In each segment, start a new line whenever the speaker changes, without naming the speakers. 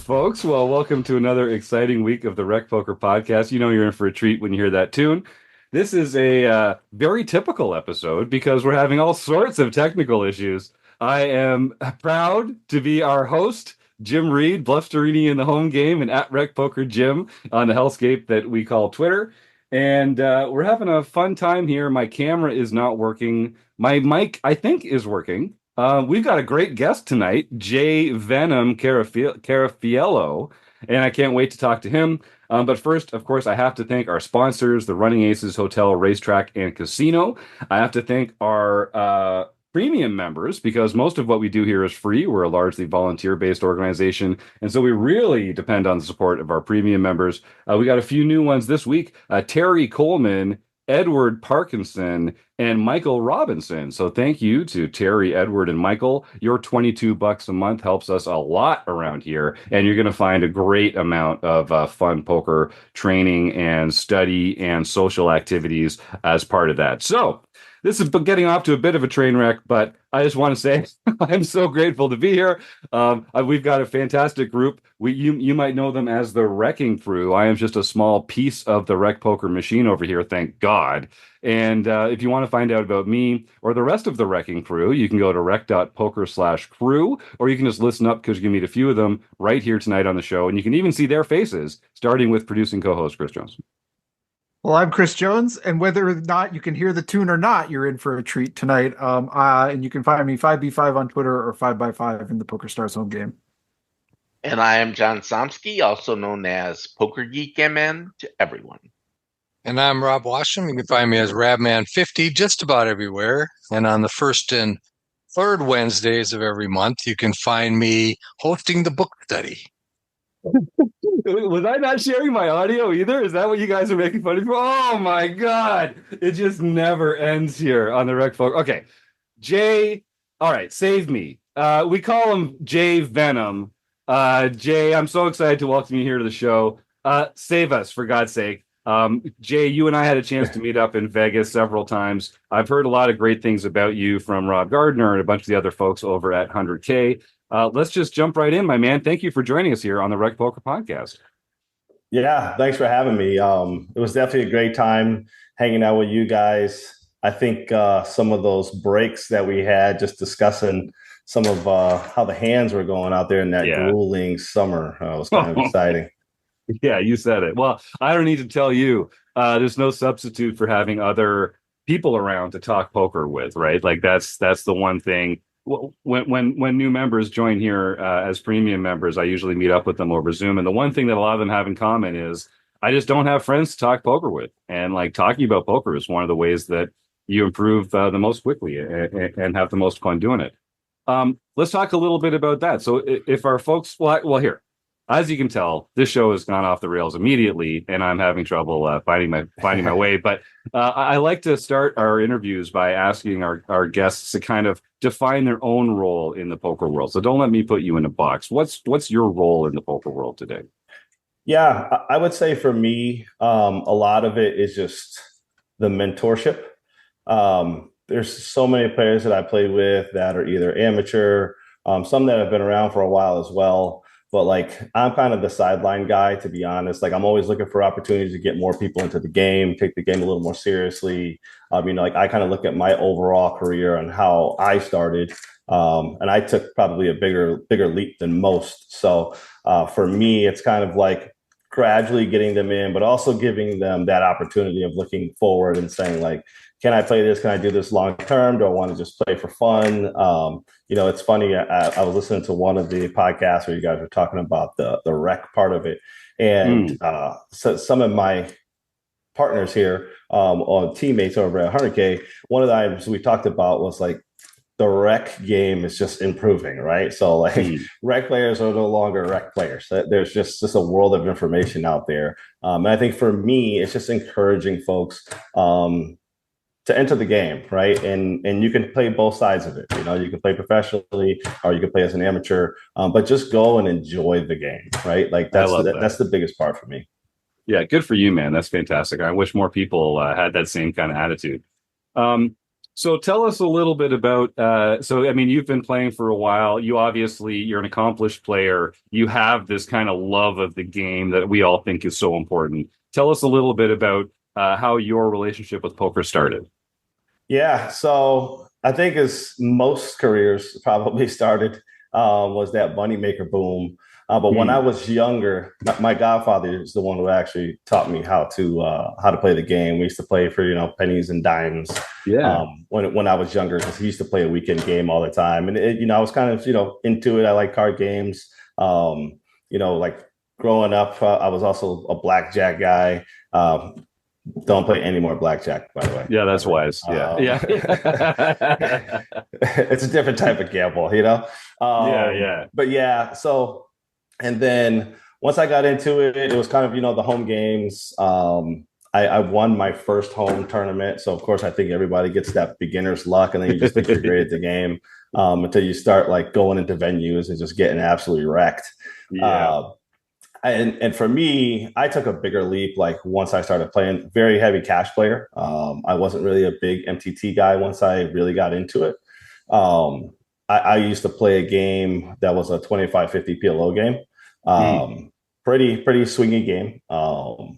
folks. Well, welcome to another exciting week of the RecPoker podcast. You know you're in for a treat when you hear that tune. This is a very typical episode because we're having all sorts of technical issues. I am proud to be our host, Jim Reid, Bluffsterini in the home game, and at RecPoker Jim on the hellscape that we call Twitter. And we're having a fun time here. My camera is not working. My mic, I think, is working. We've got a great guest tonight, Venom Carrafiello, and I can't wait to talk to him. But first, of course, I have to thank our sponsors, the Running Aces Hotel, Racetrack, and Casino. I have to thank our premium members because most of what we do here is free. We're a largely volunteer-based organization, and so we really depend on the support of our premium members. We got a few new ones this week. Terry Coleman, Edward Parkinson, and Michael Robinson. So thank you to Terry, Edward, and Michael. Your $22 a month helps us a lot around here, and you're going to find a great amount of fun poker training and study and social activities as part of that. So this is getting off to a bit of a train wreck, but I just want to say I'm so grateful to be here. We've got a fantastic group. You might know them as the RECing Crew. I am just a small piece of the RecPoker machine over here, thank God. And if you want to find out about me or the rest of the RECing Crew, you can go to rec.poker/crew, or you can just listen up because you can meet a few of them right here tonight on the show. And you can even see their faces, starting with producing co-host Chris Jones.
Well, I'm Chris Jones, and whether or not you can hear the tune or not, you're in for a treat tonight. And you can find me 5B5 on Twitter or 5x5 in the PokerStars home game.
And I am John Somsky, also known as Poker Geek MN to everyone.
And I'm Rob Washam. You can find me as Rabman50 just about everywhere. And on the first and third Wednesdays of every month, you can find me hosting the book study.
Was I not sharing my audio either? Is that what you guys are making fun of me for? Oh my God. It just never ends here on the RecPoker. Okay. Jay, all right, save me. We call him Jay Venom. Jay, I'm so excited to welcome you here to the show. Save us, for God's sake. Jay, you and I had a chance to meet up in Vegas several times. I've heard a lot of great things about you from Rob Gardner and a bunch of the other folks over at 100K. Let's just jump right in, my man. Thank you for joining us here on the RecPoker podcast.
Yeah, thanks for having me. It was definitely a great time hanging out with you guys. I think some of those breaks that we had just discussing some of how the hands were going out there in that grueling summer was kind of exciting.
Yeah, you said it. Well, I don't need to tell you, there's no substitute for having other people around to talk poker with, right? Like that's the one thing. When new members join here as premium members, I usually meet up with them over Zoom. And the one thing that a lot of them have in common is I just don't have friends to talk poker with. And like talking about poker is one of the ways that you improve the most quickly and have the most fun doing it. Let's talk a little bit about that. So if our folks, well, here, as you can tell, this show has gone off the rails immediately, and I'm having trouble finding my way. But I like to start our interviews by asking our guests to kind of define their own role in the poker world. So don't let me put you in a box. What's your role in the poker world today?
Yeah, I would say for me, a lot of it is just the mentorship. There's so many players that I played with that are either amateur, some that have been around for a while as well. But like, I'm kind of the sideline guy, to be honest. Like, I'm always looking for opportunities to get more people into the game, take the game a little more seriously. Like I kind of look at my overall career and how I started. And I took probably a bigger leap than most. So for me, it's kind of like gradually getting them in, but also giving them that opportunity of looking forward and saying like, can I play this? Can I do this long term? Do I want to just play for fun? It's funny. I was listening to one of the podcasts where you guys were talking about the rec part of it. And so some of my partners here on teammates over at 100K, one of the items we talked about was like the rec game is just improving, right? So like rec players are no longer rec players. There's just a world of information out there. And I think for me, it's just encouraging folks to enter the game, right? And you can play both sides of it. You can play professionally or you can play as an amateur, but just go and enjoy the game, right? Like that's the biggest part for me.
Yeah, good for you, man. That's fantastic. I wish more people had that same kind of attitude. So tell us a little bit about so I mean you've been playing for a while. You're an accomplished player. You have this kind of love of the game that we all think is so important. Tell us a little bit about how your relationship with poker started.
Yeah, so I think as most careers probably started was that moneymaker boom. But when I
Hmm.
was younger, my godfather is the one who actually taught me how to play the game. We used to play for pennies and dimes
Yeah.
when I was younger because he used to play a weekend game all the time, and I was kind of into it. I like card games. Like growing up, I was also a blackjack guy. Don't play any more blackjack, by the way.
Yeah, that's
Ever.
wise. Yeah. Yeah.
It's a different type of gamble.
Yeah, yeah.
But yeah, so and then once I got into it, it was kind of the home games. I won my first home tournament, so of course I think everybody gets that beginner's luck, and then you just think you're great at the game until you start like going into venues and just getting absolutely wrecked.
Yeah.
Uh, and for me, I took a bigger leap like once I started playing. Very heavy cash player. I wasn't really a big MTT guy once I really got into it. Um, I used to play a game that was a 25-50 PLO game.
Mm.
Pretty swingy game.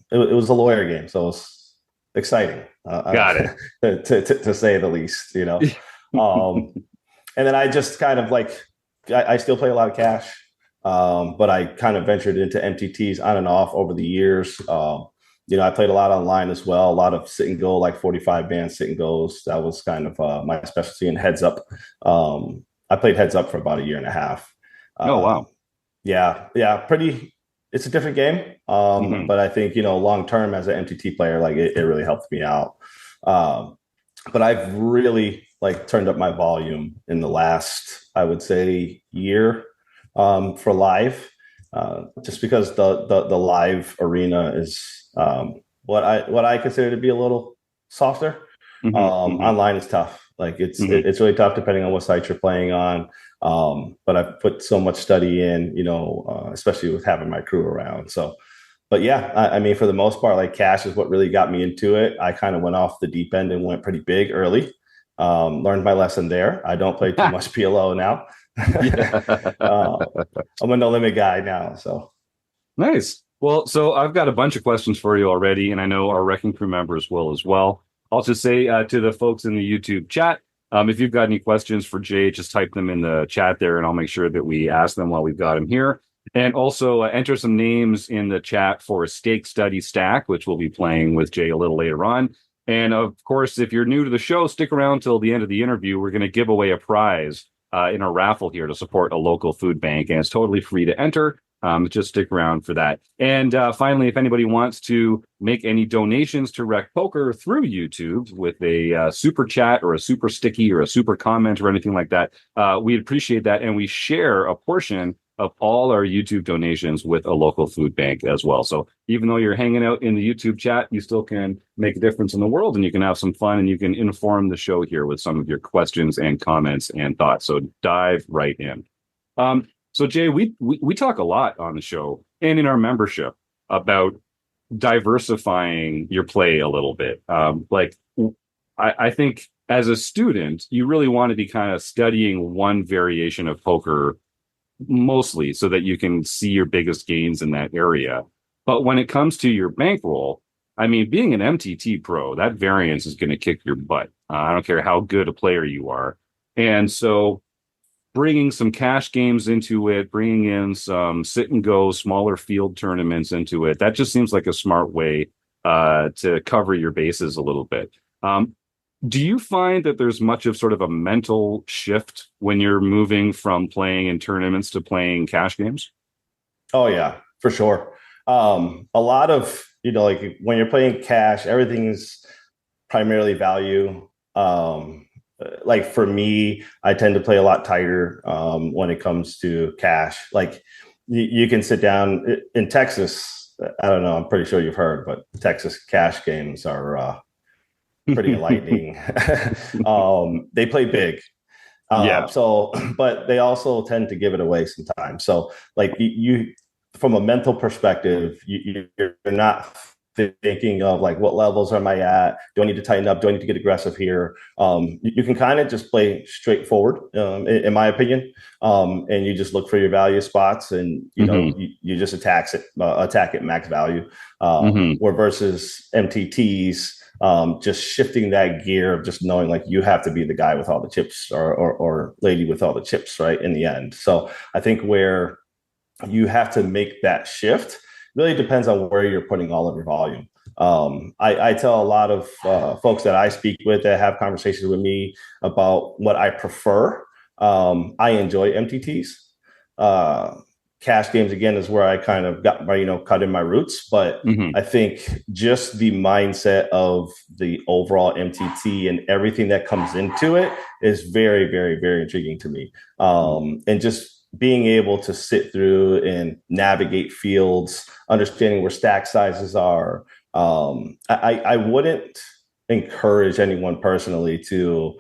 It was a lawyer game, so it was exciting,
Got it.
to say the least. Um, and then I just kind of like I still play a lot of cash. But I kind of ventured into MTTs on and off over the years. I played a lot online as well, a lot of sit and go, like 45 band sit and goes. That was kind of my specialty in heads up. I played heads up for about a year and a half.
Oh, wow.
Yeah, pretty. It's a different game,
Hmm.
but I think long term as an MTT player, like it really helped me out. Um, but I've really like turned up my volume in the last, I would say, year for live, just because the live arena is what I consider to be a little softer.
Hmm. Hmm.
Online is tough. Like
Hmm.
it's really tough depending on what site you're playing on. But I've put so much study in, especially with having my crew around. So, but yeah, I mean, for the most part, like cash is what really got me into it. I kind of went off the deep end and went pretty big early. Learned my lesson there. I don't play too much PLO now.
Yeah.
uh, I'm a no limit guy now. So
Nice. Well, so I've got a bunch of questions for you already, and I know our Wrecking Crew members will as well. I'll just say to the folks in the YouTube chat, if you've got any questions for Jay, just type them in the chat there, and I'll make sure that we ask them while we've got him here. And also enter some names in the chat for a Stake Study Stack, which we'll be playing with Jay a little later on. And of course, if you're new to the show, stick around till the end of the interview. We're going to give away a prize in a raffle here to support a local food bank, and it's totally free to enter. Just stick around for that. And finally, if anybody wants to make any donations to Rec Poker through YouTube with a super chat or a super sticky or a super comment or anything like that, we'd appreciate that. And we share a portion of all our YouTube donations with a local food bank as well. So even though you're hanging out in the YouTube chat, you still can make a difference in the world, and you can have some fun, and you can inform the show here with some of your questions and comments and thoughts. So dive right in. So Jay, we talk a lot on the show and in our membership about diversifying your play a little bit. I think as a student, you really want to be kind of studying one variation of poker mostly so that you can see your biggest gains in that area. But when it comes to your bankroll, I mean, being an MTT pro, that variance is going to kick your butt. I don't care how good a player you are. And so bringing some cash games into it, bringing in some sit and go, smaller field tournaments into it. That just seems like a smart way to cover your bases a little bit. Do you find that there's much of sort of a mental shift when you're moving from playing in tournaments to playing cash games?
oh yeah, for sure. A lot of like when you're playing cash, everything's primarily value. Like for me, I tend to play a lot tighter when it comes to cash. Like you can sit down in Texas. I don't know. I'm pretty sure you've heard, but Texas cash games are pretty enlightening. They play big.
Yeah.
But they also tend to give it away sometimes. So, like you from a mental perspective, you're not thinking of like, what levels am I at? Do I need to tighten up? Do I need to get aggressive here? You can kind of just play straightforward, in my opinion, and you just look for your value spots, and you just attack it max value. Or versus MTTs, just shifting that gear of just knowing like you have to be the guy with all the chips, or lady with all the chips, right, in the end. So I think where you have to make that shift really depends on where you're putting all of your volume. I tell a lot of folks that I speak with that have conversations with me about what I prefer. I enjoy MTTs. Cash games, again, is where I kind of got my, cut in my roots. But I think just the mindset of the overall MTT and everything that comes into it is very, very, very intriguing to me. And just being able to sit through and navigate fields, understanding where stack sizes are. I wouldn't encourage anyone personally to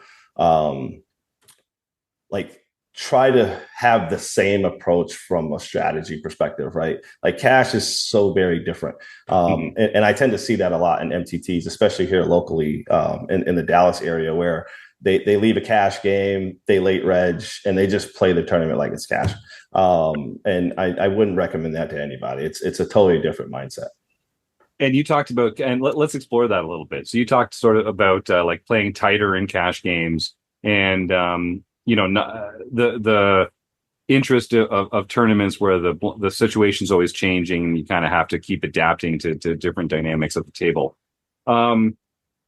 try to have the same approach from a strategy perspective, right? Like cash is so very different. And I tend to see that a lot in MTTs, especially here locally, in the Dallas area, where they leave a cash game, they late reg, and they just play the tournament like it's cash. And I wouldn't recommend that to anybody. It's a totally different mindset.
And you talked about, and let's explore that a little bit. So you talked sort of about like playing tighter in cash games, and the interest of tournaments where the situation's always changing, and you kind of have to keep adapting to different dynamics at the table.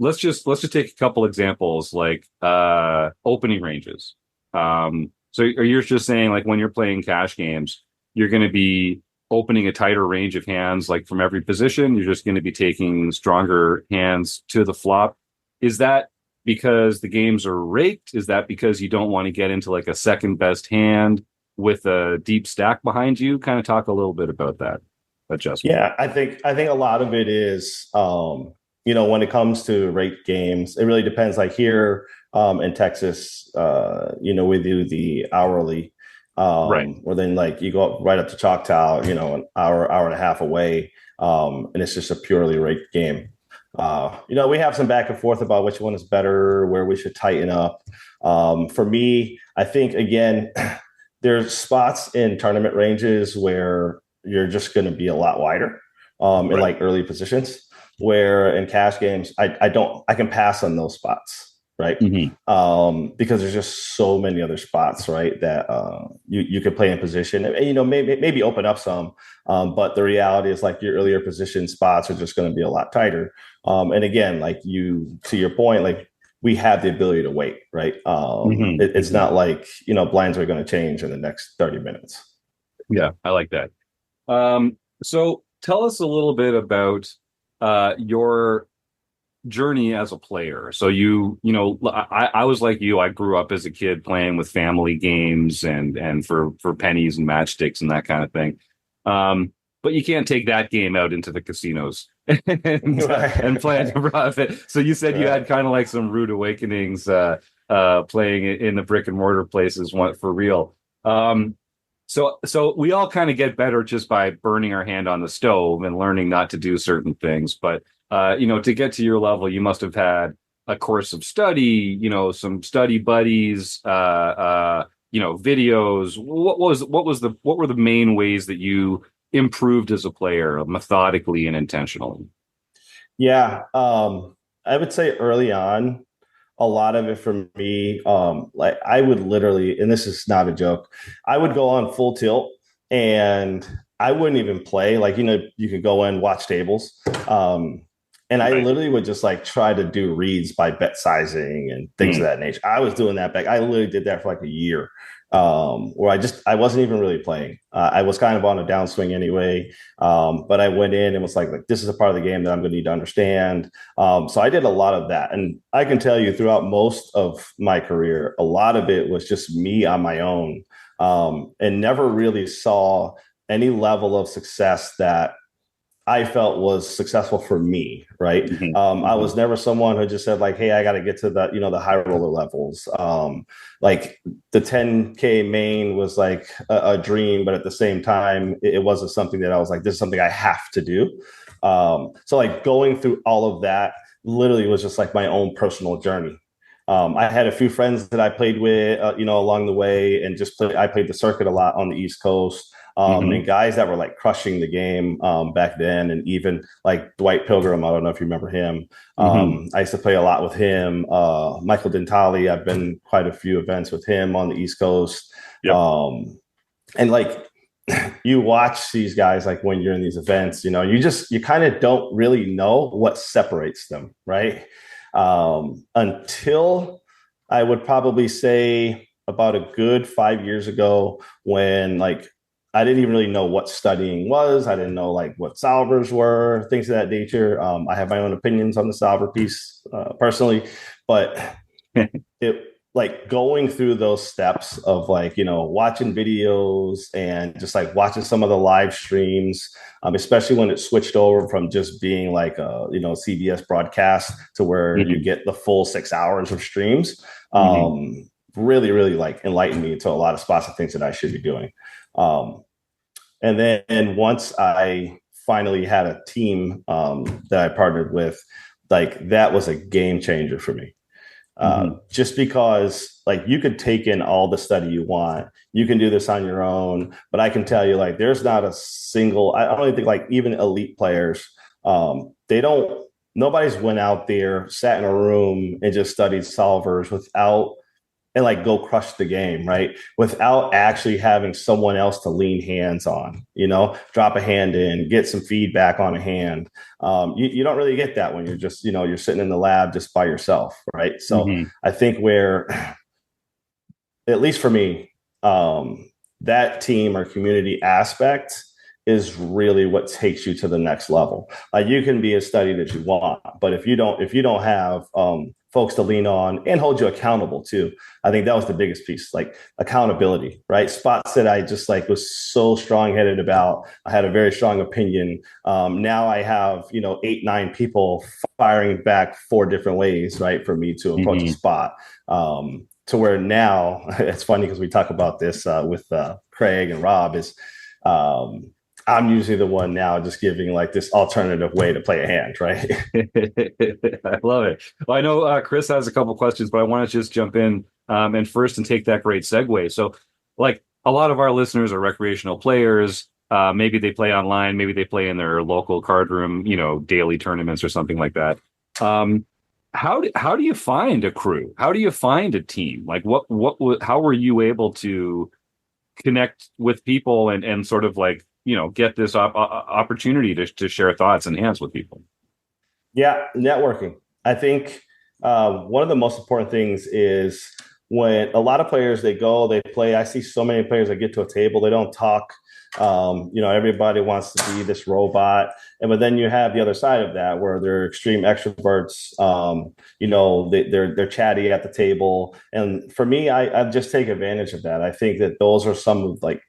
Let's just take a couple examples, like opening ranges. So you're just saying, like, when you're playing cash games, you're going to be opening a tighter range of hands, like from every position. You're just going to be taking stronger hands to the flop. Is that because the games are raked? Is that because you don't want to get into like a second best hand with a deep stack behind you? Kind of talk a little bit about that adjustment.
Yeah, I think a lot of it is, when it comes to rate games, it really depends. Like here in Texas, we do the hourly,
right.
Or then like you go right up to Choctaw, an hour and a half away, and it's just a purely rate game. We have some back and forth about which one is better, where we should tighten up. For me, I think, again, there's spots in tournament ranges where you're just going to be a lot wider in like early positions, where in cash games, I can pass on those spots. Right. Because there's just so many other spots, right, that you could play in position and, maybe open up some. But the reality is, like, your earlier position spots are just going to be a lot tighter. And again, like to your point, like, we have the ability to wait. Right. It's not like, blinds are going to change in the next 30 minutes.
Yeah, I like that. So tell us a little bit about your journey as a player. So I was like you. I grew up as a kid playing with family games and for pennies and matchsticks and that kind of thing. But you can't take that game out into the casinos and plan to profit. So you said you had kind of like some rude awakenings playing in the brick and mortar places for real. So we all kind of get better just by burning our hand on the stove and learning not to do certain things. But to get to your level, you must have had a course of study, some study buddies, videos. What were the main ways that you improved as a player, methodically and intentionally?
Yeah, I would say early on, a lot of it for me, like I would literally, and this is not a joke, I would go on full tilt and I wouldn't even play. Like, you could go in, watch tables. And I literally would just like try to do reads by bet sizing and things of that nature. I was doing that back. I literally did that for like a year, where I wasn't even really playing. I was kind of on a downswing anyway. But I went in and was like, this is a part of the game that I'm going to need to understand. So I did a lot of that. And I can tell you throughout most of my career, a lot of it was just me on my own, and never really saw any level of success that I felt was successful for me, right? I was never someone who just said like, hey, I got to get to the, the high roller levels. Like the 10K main was like a dream, but at the same time, it wasn't something that I was like, this is something I have to do. So like going through all of that literally was just like my own personal journey. I had a few friends that I played with, along the way, and I played the circuit a lot on the East Coast. And guys that were like crushing the game back then, and even like Dwight Pilgrim. I don't know if you remember him. I used to play a lot with him. Michael Dentali. I've been quite a few events with him on the East Coast.
Yep.
And like you watch these guys, like when you're in these events, you kind of don't really know what separates them, right? Until I would probably say about a good 5 years ago, when like I didn't even really know what studying was. I didn't know like what solvers were, things of that nature. I have my own opinions on the solver piece personally, but it like going through those steps of like, watching videos and just like watching some of the live streams, especially when it switched over from just being like a, CBS broadcast to where you get the full 6 hours of streams, really, really like enlightened me to a lot of spots of things that I should be doing. And then once I finally had a team that I partnered with, like that was a game changer for me. Just because like you could take in all the study you want, you can do this on your own, but I can tell you like there's not a single, I don't even think like even elite players, nobody's went out there, sat in a room and just studied solvers and like go crush the game, right? Without actually having someone else to lean hands on, drop a hand in, get some feedback on a hand. You don't really get that when you're just, you're sitting in the lab just by yourself, right? So I think where, at least for me, that team or community aspect is really what takes you to the next level. Like you can be as studied as you want, but if you don't have folks to lean on and hold you accountable too, I think that was the biggest piece, like accountability, right? Spots that I just like was so strong-headed about. I had a very strong opinion. Now I have 8, 9 people firing back 4 different ways, right, for me to approach a spot. To where now it's funny because we talk about this with Craig and Rob is. I'm usually the one now just giving like this alternative way to play a hand, right?
I love it. Well, I know Chris has a couple questions, but I want to just jump in and take that great segue. So like a lot of our listeners are recreational players. Maybe they play online, maybe they play in their local card room, daily tournaments or something like that. How do you find a crew? How do you find a team? Like how were you able to connect with people and sort of like, get this opportunity to share thoughts and hands with people?
Yeah, networking. I think one of the most important things is when a lot of players, they play. I see so many players that get to a table, they don't talk. Everybody wants to be this robot. But then you have the other side of that where they're extreme extroverts. They're chatty at the table. And for me, I just take advantage of that. I think that those are some of like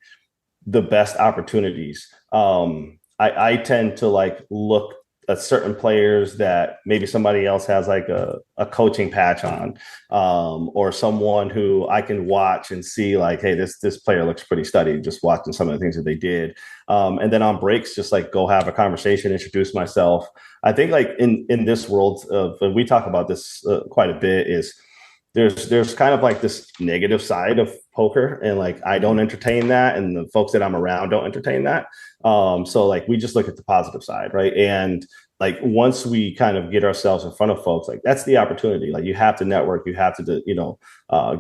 the best opportunities. I tend to like look at certain players that maybe somebody else has like a coaching patch on, or someone who I can watch and see like, hey, this player looks pretty studied, just watching some of the things that they did. And then on breaks, just like go have a conversation, introduce myself. I think like in this world of, we talk about this quite a bit, is there's kind of like this negative side of poker, and like I don't entertain that, and the folks that I'm around don't entertain that. So like we just look at the positive side, right? And like once we kind of get ourselves in front of folks, like that's the opportunity. Like you have to network, you have to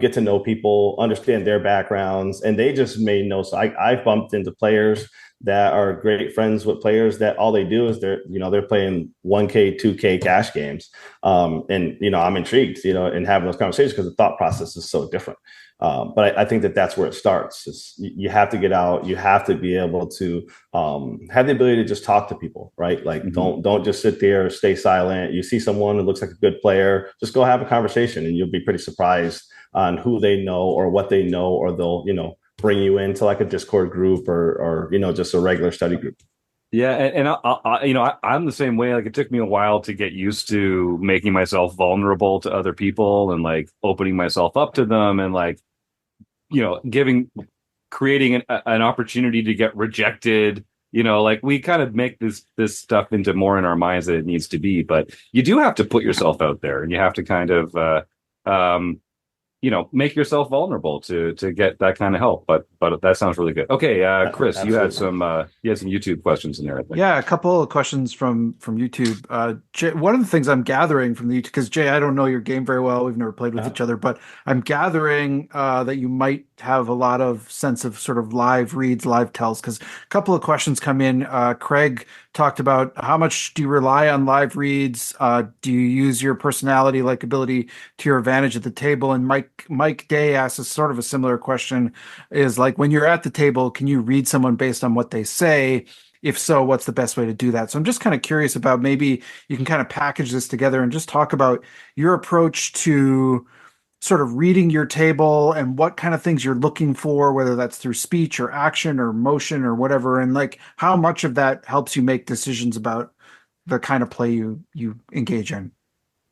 get to know people, understand their backgrounds, and they just may know. So I've bumped into players that are great friends with players that all they do is they're playing 1K, 2K cash games. And I'm intrigued, in having those conversations because the thought process is so different. But I think that's where it starts. You have to get out. You have to be able to have the ability to just talk to people, right? Like don't just sit there or stay silent. You see someone who looks like a good player, just go have a conversation, and you'll be pretty surprised on who they know or what they know, or they'll bring you into like a Discord group or just a regular study group.
Yeah, and I'm the same way. Like it took me a while to get used to making myself vulnerable to other people and like opening myself up to them, and like creating an opportunity to get rejected Like we kind of make this stuff into more in our minds than it needs to be, but you do have to put yourself out there, and you have to kind of um, make yourself vulnerable to get that kind of help. But that sounds really good. Okay, Chris, you had
Absolutely.
some YouTube questions in there, I think.
Yeah, a couple of questions from YouTube. Jay, one of the things I'm gathering from the YouTube, because Jay, I don't know your game very well. We've never played with
Uh-huh.
each other, but I'm gathering that you might have a lot of sense of sort of live reads, live tells. Because a couple of questions come in. Craig talked about how much do you rely on live reads? Do you use your personality, likability to your advantage at the table? And Mike Day asks a sort of a similar question: is like when you're at the table, can you read someone based on what they say? If so, what's the best way to do that? So I'm just kind of curious about maybe you can kind of package this together and just talk about your approach to sort of reading your table and what kind of things you're looking for, whether that's through speech or action or motion or whatever, and like how much of that helps you make decisions about the kind of play you engage in.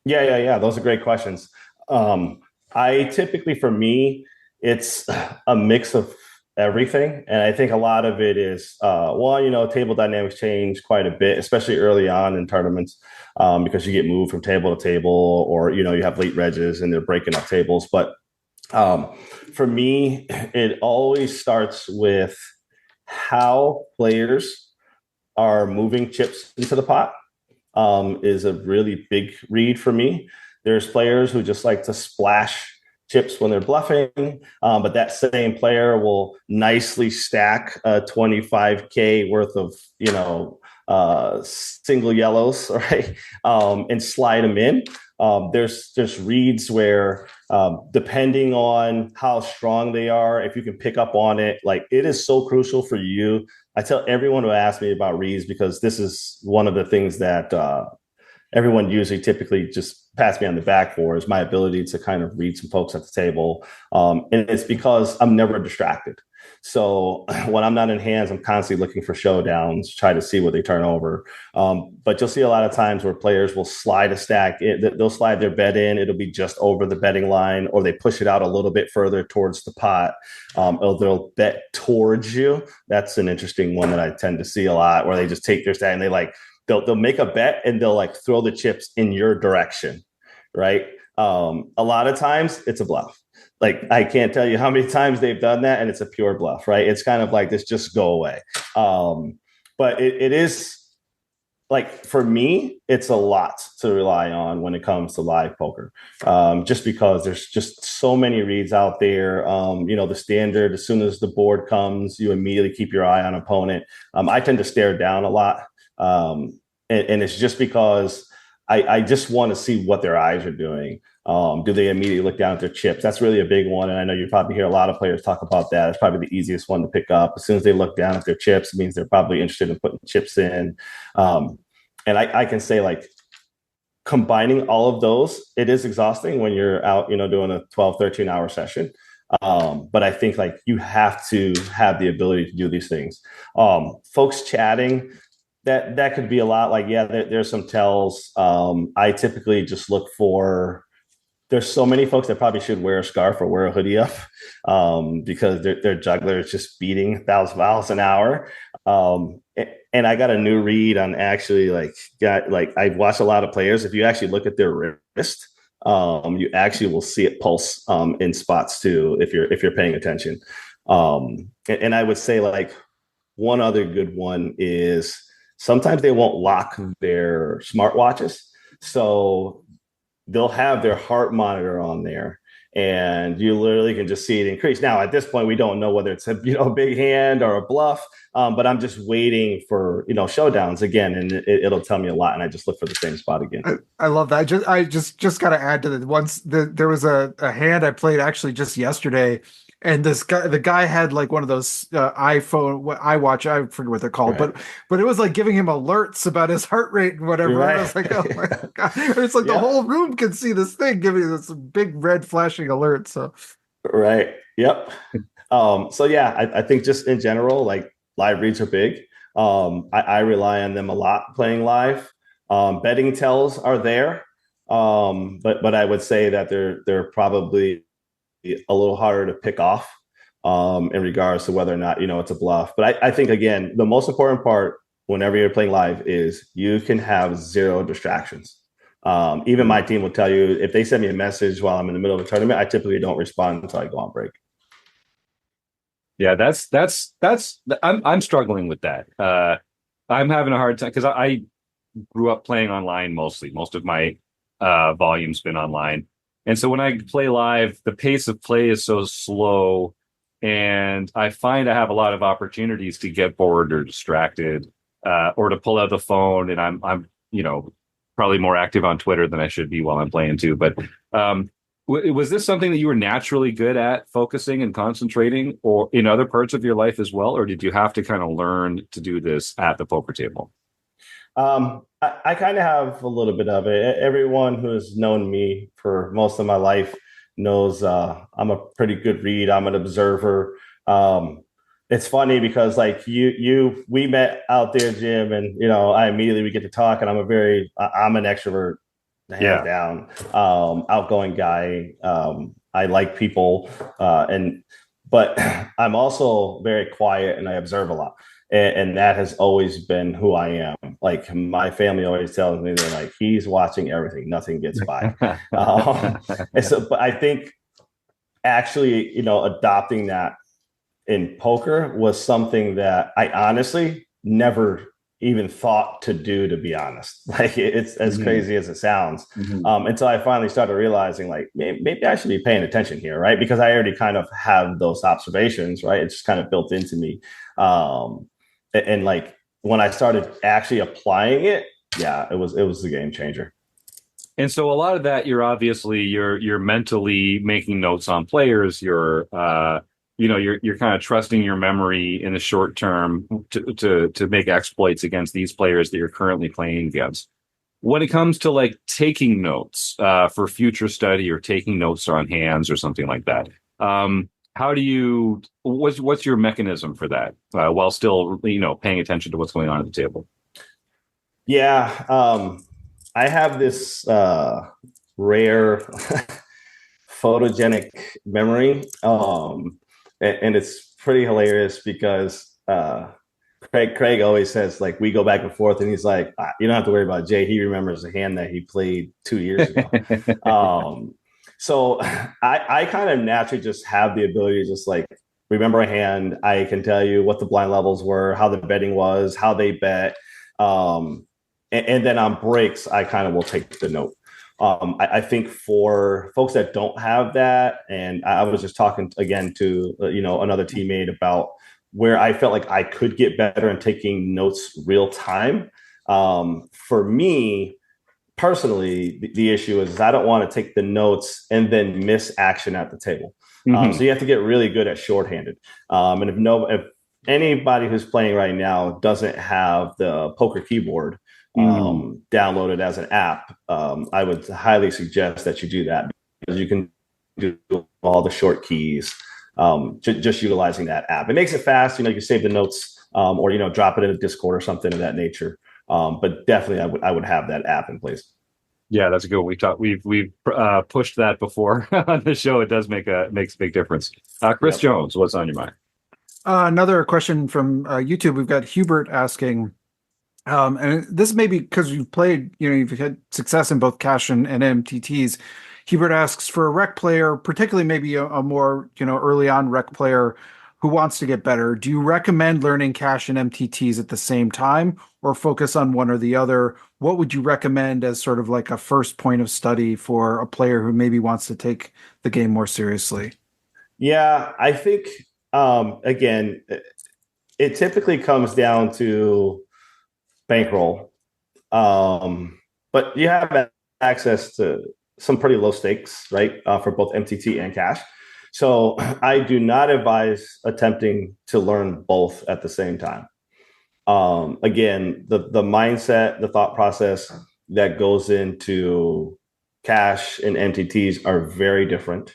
Yeah. Those are great questions. I typically, for me, it's a mix of everything. And I think a lot of it is, table dynamics change quite a bit, especially early on in tournaments, because you get moved from table to table, or, you have late regs and they're breaking up tables. But um, for me, it always starts with how players are moving chips into the pot. Is a really big read for me. There's players who just like to splash chips when they're bluffing, but that same player will nicely stack 25K worth of, single yellows, right? And slide them in. There's reads where, depending on how strong they are, if you can pick up on it, like it is so crucial for you. I tell everyone who asks me about reads, because this is one of the things that everyone usually typically just pats me on the back for, is my ability to kind of read some folks at the table. And it's because I'm never distracted. So when I'm not in hands, I'm constantly looking for showdowns, try to see what they turn over. But you'll see a lot of times where players will slide a stack. They'll slide their bet in. It'll be just over the betting line, or they push it out a little bit further towards the pot. Or they'll bet towards you. That's an interesting one that I tend to see a lot, where they just take their stack and they'll make a bet and they'll like throw the chips in your direction, right? A lot of times it's a bluff. Like I can't tell you how many times they've done that, and it's a pure bluff, right? It's kind of like this, just go away. But it is like, for me, it's a lot to rely on when it comes to live poker, just because there's just so many reads out there. The standard, as soon as the board comes, you immediately keep your eye on opponent. I tend to stare down a lot. And it's just because I just want to see what their eyes are doing. Do they immediately look down at their chips? That's really a big one. And I know you probably hear a lot of players talk about that. It's probably the easiest one to pick up. As soon as they look down at their chips, it means they're probably interested in putting chips in. And I can say, like, combining all of those, it is exhausting when you're out, doing a 12, 13-hour session. But I think like you have to have the ability to do these things. Folks chatting, that could be a lot. Like, yeah, there's some tells. I typically just look for, there's so many folks that probably should wear a scarf or wear a hoodie up, because their juggler is just beating 1,000 miles an hour. And I got a new read on actually I've watched a lot of players. If you actually look at their wrist, you actually will see it pulse in spots too, if you're paying attention. And I would say, like, one other good one is sometimes they won't lock their smartwatches. So they'll have their heart monitor on there, and you literally can just see it increase. Now, at this point, we don't know whether it's a big hand or a bluff, but I'm just waiting for showdowns again, and it'll tell me a lot, and I just look for the same spot again.
I love that. I just got to add to that. Once there was a hand I played actually just yesterday, and the guy had like one of those iPhone iWatch, I forget what they're called,
Right.
but it was like giving him alerts about his heart rate and whatever.
Right.
And I was like, oh my God. It's like the whole room can see this thing giving you this big red flashing alert. So
right. Yep. So yeah, I think just in general, like, live reads are big. I rely on them a lot playing live. Betting tells are there. But I would say that they're probably a little harder to pick off. in regards to whether or not, it's a bluff. But I think, again, the most important part whenever you're playing live is you can have zero distractions. Even my team will tell you, if they send me a message while I'm in the middle of a tournament, I typically don't respond until I go on break.
Yeah, I'm struggling with that. I'm having a hard time because I grew up playing online mostly. Most of my volume's been online. And so when I play live, the pace of play is so slow, and I find I have a lot of opportunities to get bored or distracted, or to pull out the phone, and I'm probably more active on Twitter than I should be while I'm playing too. But was this something that you were naturally good at, focusing and concentrating, or in other parts of your life as well, or did you have to kind of learn to do this at the poker table?
I kind of have a little bit of it. Everyone who has known me for most of my life knows I'm a pretty good read. I'm an observer. It's funny because like we met out there, Jim, and I immediately we get to talk, and I'm an extrovert, hands down, outgoing guy. I like people, but I'm also very quiet and I observe a lot. And that has always been who I am. Like my family always tells me, they're like, he's watching everything, nothing gets by. But I think actually, adopting that in poker was something that I honestly never even thought to do, to be honest. Like it's as crazy as it sounds. Until I finally started realizing like, maybe I should be paying attention here, right? Because I already kind of have those observations, right? It's just kind of built into me. And like when I started actually applying it, it was a game changer.
And so a lot of that, you're mentally making notes on players. You're kind of trusting your memory in the short term to make exploits against these players that you're currently playing against. When it comes to like taking notes for future study or taking notes on hands or something like that, how do you? What's your mechanism for that while still paying attention to what's going on at the table?
Yeah, I have this rare photogenic memory, and it's pretty hilarious because Craig always says like we go back and forth, and he's like, you don't have to worry about Jay. He remembers the hand that he played 2 years ago. So I kind of naturally just have the ability to just like remember a hand. I can tell you what the blind levels were, how the betting was, how they bet. And then on breaks, I kind of will take the note. I think for folks that don't have that, and I was just talking again to another teammate about where I felt like I could get better in taking notes real time. For me, personally, the issue is I don't want to take the notes and then miss action at the table. So you have to get really good at shorthanded. And if anybody who's playing right now doesn't have the poker keyboard downloaded as an app, I would highly suggest that you do that, because you can do all the short keys just utilizing that app. It makes it fast. You can save the notes or drop it in a Discord or something of that nature. But definitely, I would have that app in place.
Yeah, that's good. We've pushed that before on the show. It does makes a big difference. Chris Jones, what's on your mind?
Another question from YouTube. We've got Hubert asking, and this may be because you've played, you've had success in both cash and MTTs. Hubert asks, for a rec player, particularly maybe a more early on rec player who wants to get better, do you recommend learning cash and MTTs at the same time, or focus on one or the other? What would you recommend as sort of like a first point of study for a player who maybe wants to take the game more seriously?
Yeah, I think, again, it typically comes down to bankroll. But you have access to some pretty low stakes, right, for both MTT and cash. So I do not advise attempting to learn both at the same time. Again, the mindset, the thought process that goes into cash and MTTs are very different.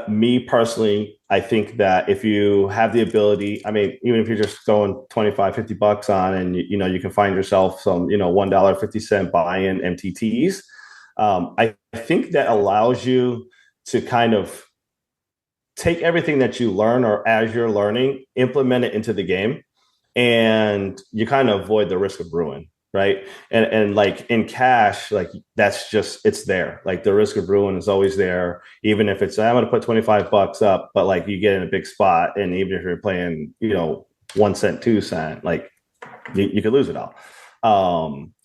Me personally, I think that if you have the ability, even if you're just throwing $25-$50 on, and you can find yourself some $1.50 buy-in MTTs, I think that allows you to kind of take everything that you learn or as you're learning, implement it into the game, and you kind of avoid the risk of ruin, right? And like in cash, like that's just, it's there. Like the risk of ruin is always there, even if it's, I'm going to put $25 up, but like you get in a big spot, and even if you're playing, 1 cent, 2 cent, like you could lose it all.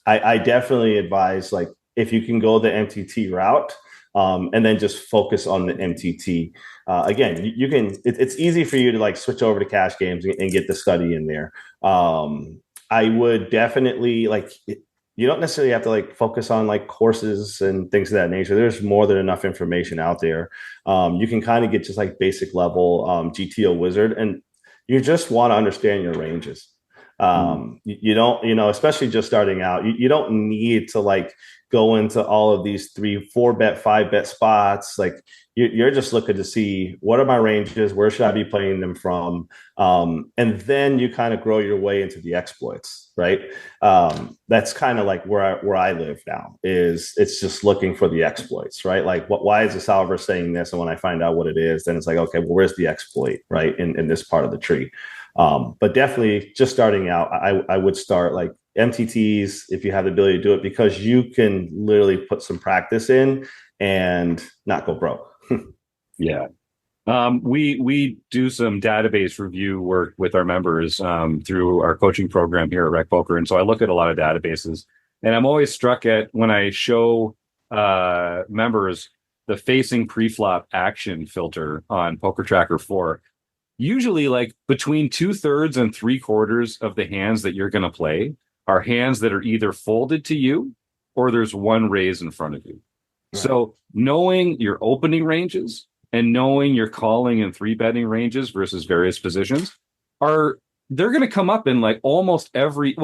I definitely advise, like, if you can go the MTT route, and then just focus on the MTT. Again, you can. It's easy for you to like switch over to cash games and get the study in there. I would definitely like. You don't necessarily have to like focus on like courses and things of that nature. There's more than enough information out there. You can kind of get just like basic level GTO wizard, and you just want to understand your ranges. You don't, especially just starting out, you don't need to like go into all of these 3, 4 bet, 5 bet spots. Like you're just looking to see, what are my ranges? Where should I be playing them from? And then you kind of grow your way into the exploits, right? That's kind of like where I live now, is it's just looking for the exploits, right? Like why is the solver saying this? And when I find out what it is, then it's like, okay, well, where's the exploit, right? In this part of the tree. But definitely just starting out, I would start like MTTs if you have the ability to do it, because you can literally put some practice in and not go broke.
Yeah. We do some database review work with our members through our coaching program here at RecPoker. And so I look at a lot of databases, and I'm always struck at when I show members the facing preflop action filter on Poker Tracker 4. Usually like between 2/3 and 3/4 of the hands that you're going to play are hands that are either folded to you or there's one raise in front of you. Right. So knowing your opening ranges and knowing your calling and 3-betting ranges versus various positions they're going to come up in like almost every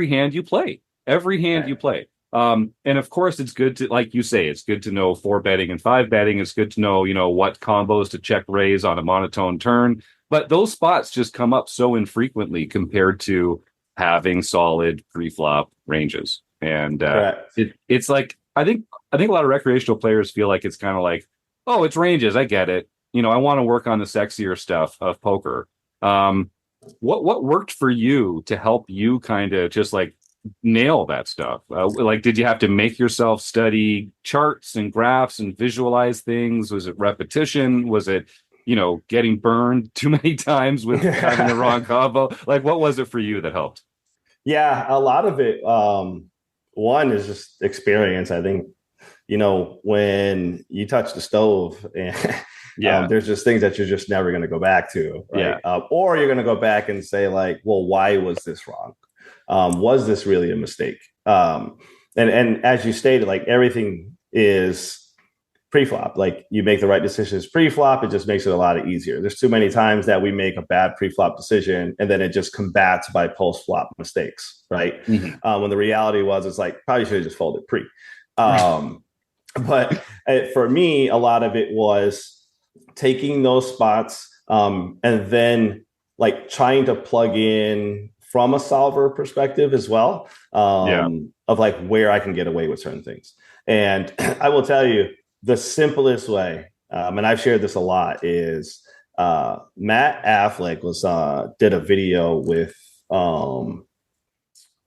hand you play, you play. And of course, it's good to, like you say, it's good to know 4-betting and 5-betting. It's good to know, what combos to check raise on a monotone turn. But those spots just come up so infrequently compared to having solid pre-flop ranges. And it's like, I think a lot of recreational players feel like it's kind of like, oh, it's ranges, I get it. I want to work on the sexier stuff of poker. What worked for you to help you kind of just like nail that stuff? Like, did you have to make yourself study charts and graphs and visualize things? Was it repetition? Was it, getting burned too many times with having the wrong combo? Like, what was it for you that helped?
Yeah, a lot of it. One is just experience. I think, when you touch the stove, and there's just things that you're just never going to go back to, right? Yeah. Or you're going to go back and say like, well, why was this wrong? Was this really a mistake? And as you stated, like everything is pre-flop. Like you make the right decisions pre-flop, it just makes it a lot easier. There's too many times that we make a bad pre-flop decision and then it just combats by post-flop mistakes, right? Mm-hmm. When the reality was, it's like, probably should have just folded pre. But for me, a lot of it was taking those spots and then like trying to plug in from a solver perspective as well, of like where I can get away with certain things. And I will tell you, the simplest way, and I've shared this a lot, is Matt Affleck did a video with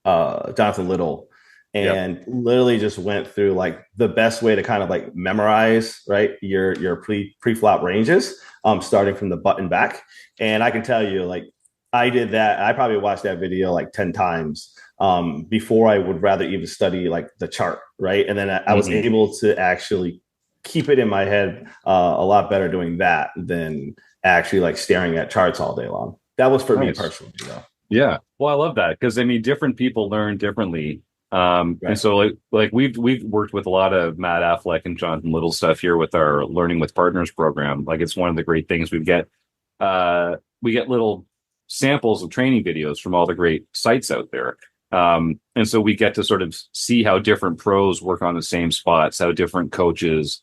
Jonathan Little, and literally just went through like the best way to kind of like memorize, right, your pre-flop ranges, starting from the button back. And I can tell you, like, I did that. I probably watched that video like 10 times before I would rather even study like the chart, right? And then I was able to actually keep it in my head a lot better doing that than actually like staring at charts all day long. That was for me personally, though.
Yeah. Well, I love that, because I mean, different people learn differently. And so like we've worked with a lot of Matt Affleck and Jonathan Little stuff here with our Learning with Partners program. Like, it's one of the great things we get little samples of training videos from all the great sites out there. And so we get to sort of see how different pros work on the same spots, how different coaches,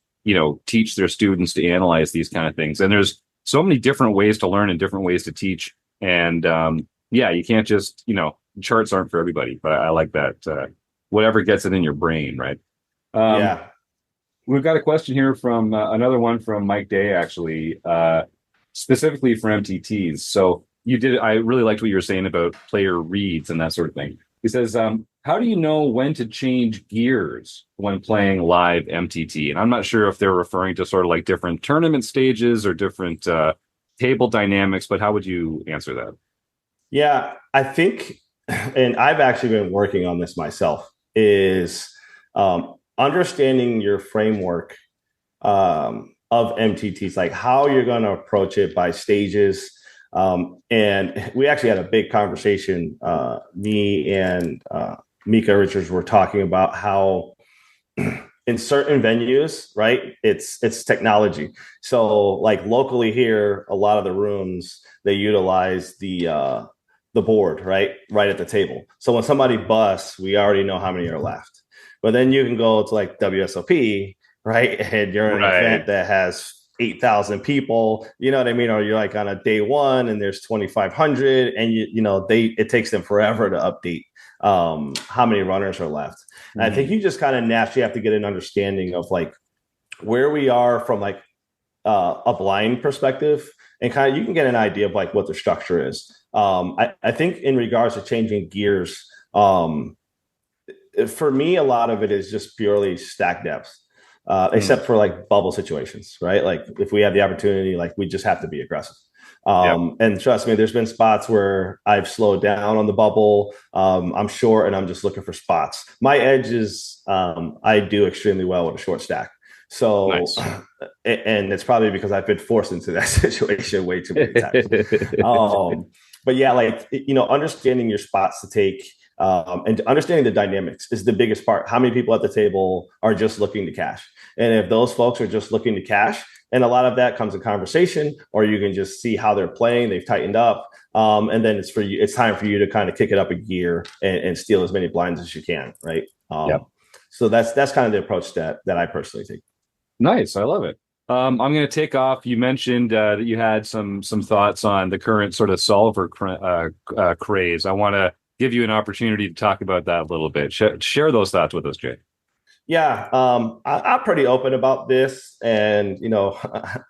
teach their students to analyze these kind of things. And there's so many different ways to learn and different ways to teach. And you can't just, charts aren't for everybody, but I like that. Whatever gets it in your brain, right? We've got a question here from another one from Mike Day, actually. specifically for MTTs. So I really liked what you were saying about player reads and that sort of thing. He says, how do you know when to change gears when playing live MTT? And I'm not sure if they're referring to sort of like different tournament stages or different table dynamics, but how would you answer that?
Yeah, I think, and I've actually been working on this myself, is understanding your framework of MTTs, like how you're going to approach it by stages. And we actually had a big conversation. Me and Mika Richards were talking about how in certain venues, right, it's technology. So like locally here, a lot of the rooms, they utilize the board, right at the table. So when somebody busts, we already know how many are left. But then you can go to like WSOP, right, and you're in an event that has 8,000 people, you know what I mean? Or you're like on a day one and there's 2,500, and it takes them forever to update how many runners are left. And I think you just kind of naturally have to get an understanding of like where we are from like a blind perspective, and kind of you can get an idea of like what the structure is. I think in regards to changing gears, for me, a lot of it is just purely stack depth, except for like bubble situations, right? Like if we have the opportunity, like we just have to be aggressive. And trust me, there's been spots where I've slowed down on the bubble. I'm short and I'm just looking for spots. My edge is I do extremely well with a short stack. So, nice. And it's probably because I've been forced into that situation way too many times. But yeah, like, understanding your spots to take and understanding the dynamics is the biggest part. How many people at the table are just looking to cash? And if those folks are just looking to cash, and a lot of that comes in conversation, or you can just see how they're playing, they've tightened up. And then it's time for you to kind of kick it up a gear and steal as many blinds as you can. Right. So that's kind of the approach that I personally take.
Nice. I love it. I'm going to take off. You mentioned that you had some thoughts on the current sort of solver craze. I want to give you an opportunity to talk about that a little bit. Share those thoughts with us, Jay.
Yeah, I'm pretty open about this, and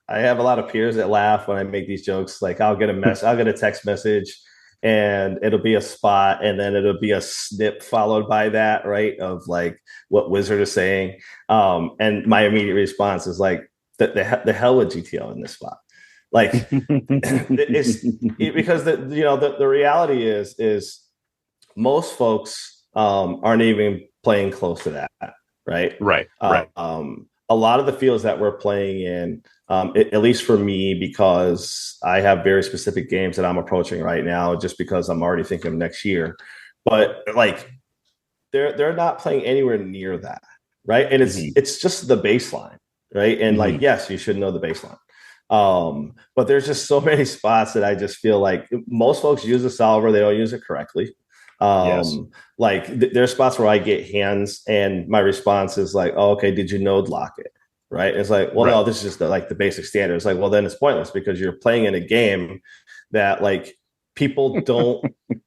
I have a lot of peers that laugh when I make these jokes. Like I'll get a text message, and it'll be a spot, and then it'll be a snip followed by that, right, of like what Wizard is saying, and my immediate response is like, the hell with GTO in this spot, like it's because the reality is most folks aren't even playing close to that. Right. A lot of the fields that we're playing in, at least for me, because I have very specific games that I'm approaching right now, just because I'm already thinking of next year. But like, they're not playing anywhere near that, right? And it's just the baseline, right? And like, yes, you should know the baseline. But there's just so many spots that I just feel like most folks use the solver, they don't use it correctly. Like there's spots where I get hands and my response is like, oh, okay, did you node lock it? Right. And it's like, well, no, this is just the basic standard. It's like, well, then it's pointless because you're playing in a game that like people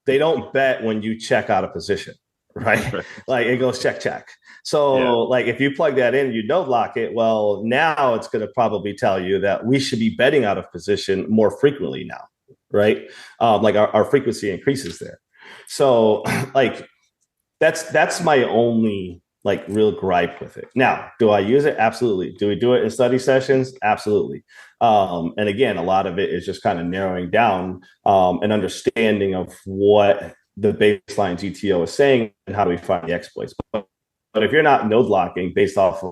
they don't bet when you check out of position. Right. Like it goes check. So like if you plug that in, you node lock it. Well, now it's going to probably tell you that we should be betting out of position more frequently now. Right. Like our frequency increases there. So like that's my only like real gripe with it. Now, do I use it? Absolutely. Do we do it in study sessions? Absolutely. And again, a lot of it is just kind of narrowing down an understanding of what the baseline GTO is saying and how do we find the exploits. But if you're not node locking based off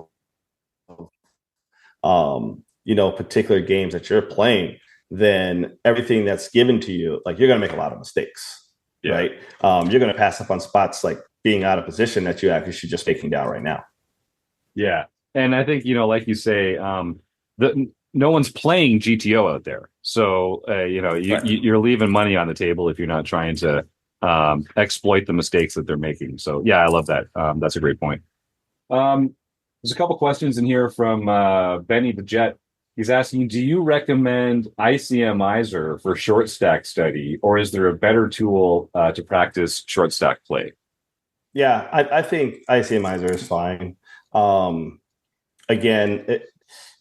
of particular games that you're playing, then everything that's given to you, like you're going to make a lot of mistakes. Right. You're going to pass up on spots like being out of position that you actually should just taking down right now. Yeah.
And I think, like you say, no one's playing GTO out there. So, you're leaving money on the table if you're not trying to exploit the mistakes that they're making. So, yeah, I love that. That's a great point. There's a couple questions in here from Benny the Jet. He's asking, do you recommend ICMizer for short stack study, or is there a better tool to practice short stack play?
Yeah, I think ICMizer is fine. Again,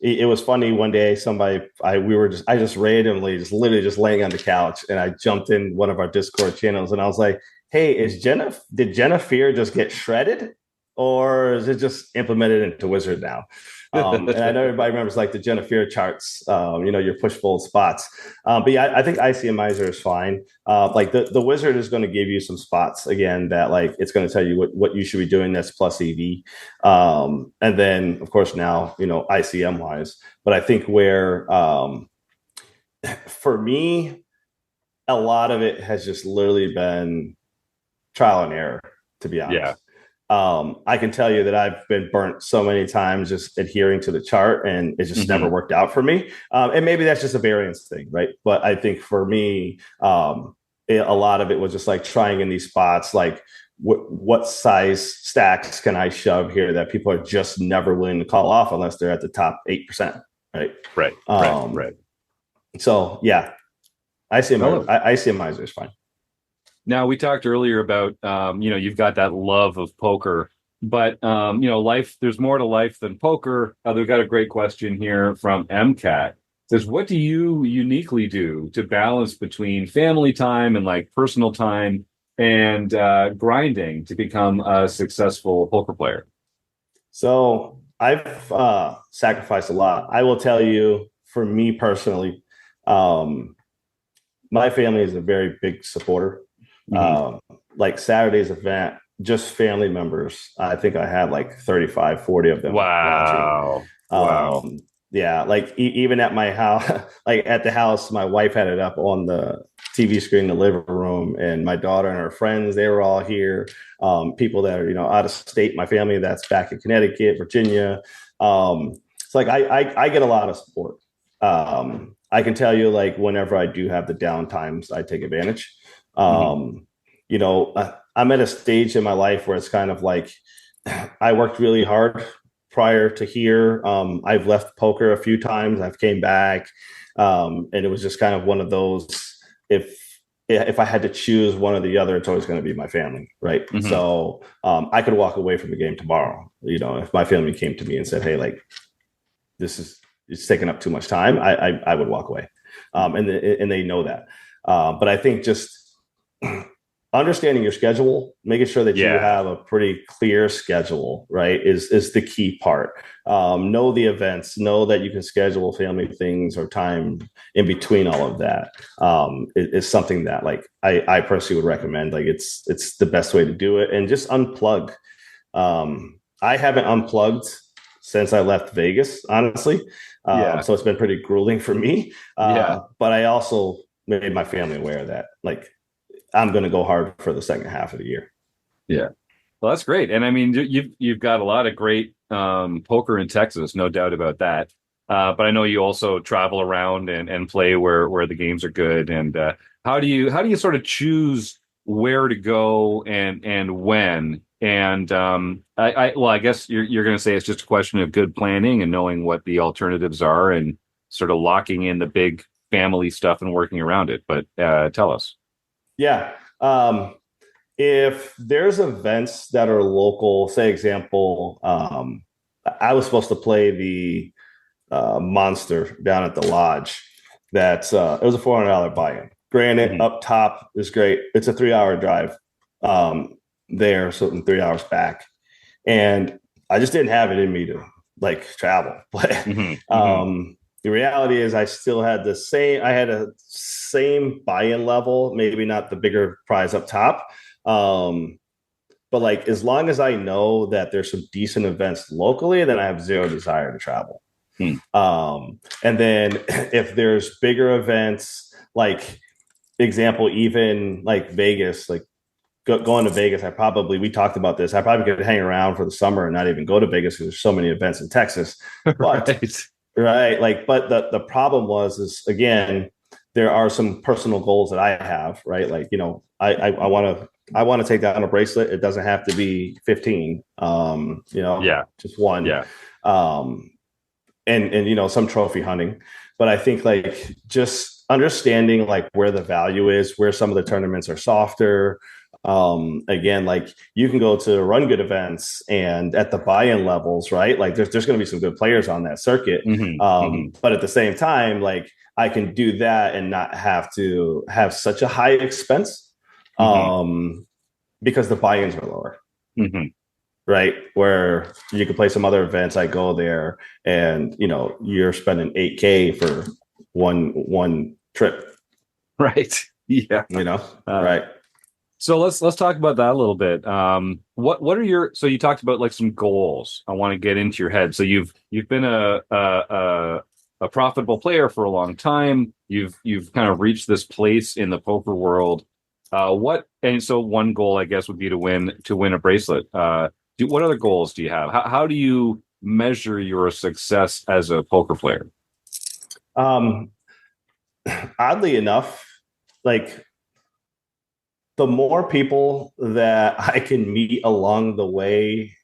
it was funny one day. I just randomly, just literally just laying on the couch, and I jumped in one of our Discord channels, and I was like, "Hey, did Jennifer just get shredded, or is it just implemented into Wizard now?" And I know everybody remembers like the Jennifer charts, your push fold spots. But yeah, I think ICMizer is fine. Like the Wizard is going to give you some spots again that like it's going to tell you what you should be doing. That's plus EV. And then of course now, ICM wise, but I think where for me, a lot of it has just literally been trial and error, to be honest.
Yeah.
I can tell you that I've been burnt so many times just adhering to the chart, and it just never worked out for me. And maybe that's just a variance thing, right? But I think for me, a lot of it was just like trying in these spots, like what size stacks can I shove here that people are just never willing to call off unless they're at the top 8%, right?
Right.
So yeah, ICMizer is fine.
Now, we talked earlier about, you've got that love of poker, but, life, there's more to life than poker. We've got a great question here from MCAT. It says, what do you uniquely do to balance between family time and like personal time and grinding to become a successful poker player?
So I've sacrificed a lot. I will tell you, for me personally, my family is a very big supporter. Like Saturday's event, just family members. I think I had like 35, 40 of them.
Wow.
Yeah. Like even at my house, like at the house, my wife had it up on the TV screen in the living room, and my daughter and her friends, they were all here. People that are, out of state, my family that's back in Connecticut, Virginia. It's like, I get a lot of support. I can tell you, like, whenever I do have the down times, I take advantage. I'm at a stage in my life where it's kind of like I worked really hard prior to here. I've left poker a few times. I've came back. And it was just kind of one of those, if I had to choose one or the other, it's always going to be my family. Right. So I could walk away from the game tomorrow. If my family came to me and said, hey, like, it's taking up too much time, I would walk away. And they know that. But I think just understanding your schedule, making sure that you have a pretty clear schedule, right, is the key part. Know the events, know that you can schedule family things or time in between all of that. Is something that like I personally would recommend. Like it's the best way to do it, and just unplug. I haven't unplugged since I left Vegas, honestly. So it's been pretty grueling for me. But I also made my family aware that like I'm going to go hard for the second half of the year. Yeah.
Well, that's great. And I mean, you've got a lot of great poker in Texas, no doubt about that. But I know you also travel around and play where the games are good. And how do you sort of choose where to go and when? And I guess you're going to say it's just a question of good planning and knowing what the alternatives are and sort of locking in the big family stuff and working around it. But tell us.
Yeah. If there's events that are local, say example, I was supposed to play the Monster down at the Lodge. It was a $400 buy-in. Granted, up top is great. It's a 3-hour drive there, so in 3 hours back. And I just didn't have it in me to like travel. But the reality is I still had a same buy-in level, maybe not the bigger prize up top. But like, as long as I know that there's some decent events locally, then I have zero desire to travel. And then if there's bigger events, like example, even like Vegas, like going to Vegas, we talked about this. I probably could hang around for the summer and not even go to Vegas because there's so many events in Texas. But right. Like, but the problem is again, there are some personal goals that I have, right? Like, I want to take down a bracelet. It doesn't have to be 15, just one. Yeah. And some trophy hunting, but I think like just understanding like where the value is, where some of the tournaments are softer, Again, like you can go to run good events and at the buy-in levels, right? Like there's going to be some good players on that circuit. But at the same time, like I can do that and not have to have such a high expense because the buy-ins are lower. Right, where you can play some other events. I go there, and you're spending $8K for one trip.
Right. Yeah.
Right.
So let's talk about that a little bit. What are your, so you talked about like some goals. I want to get into your head. So you've been a profitable player for a long time. You've kind of reached this place in the poker world. So one goal, I guess, would be to win a bracelet. What other goals do you have? How do you measure your success as a poker player?
Oddly enough, like the more people that I can meet along the way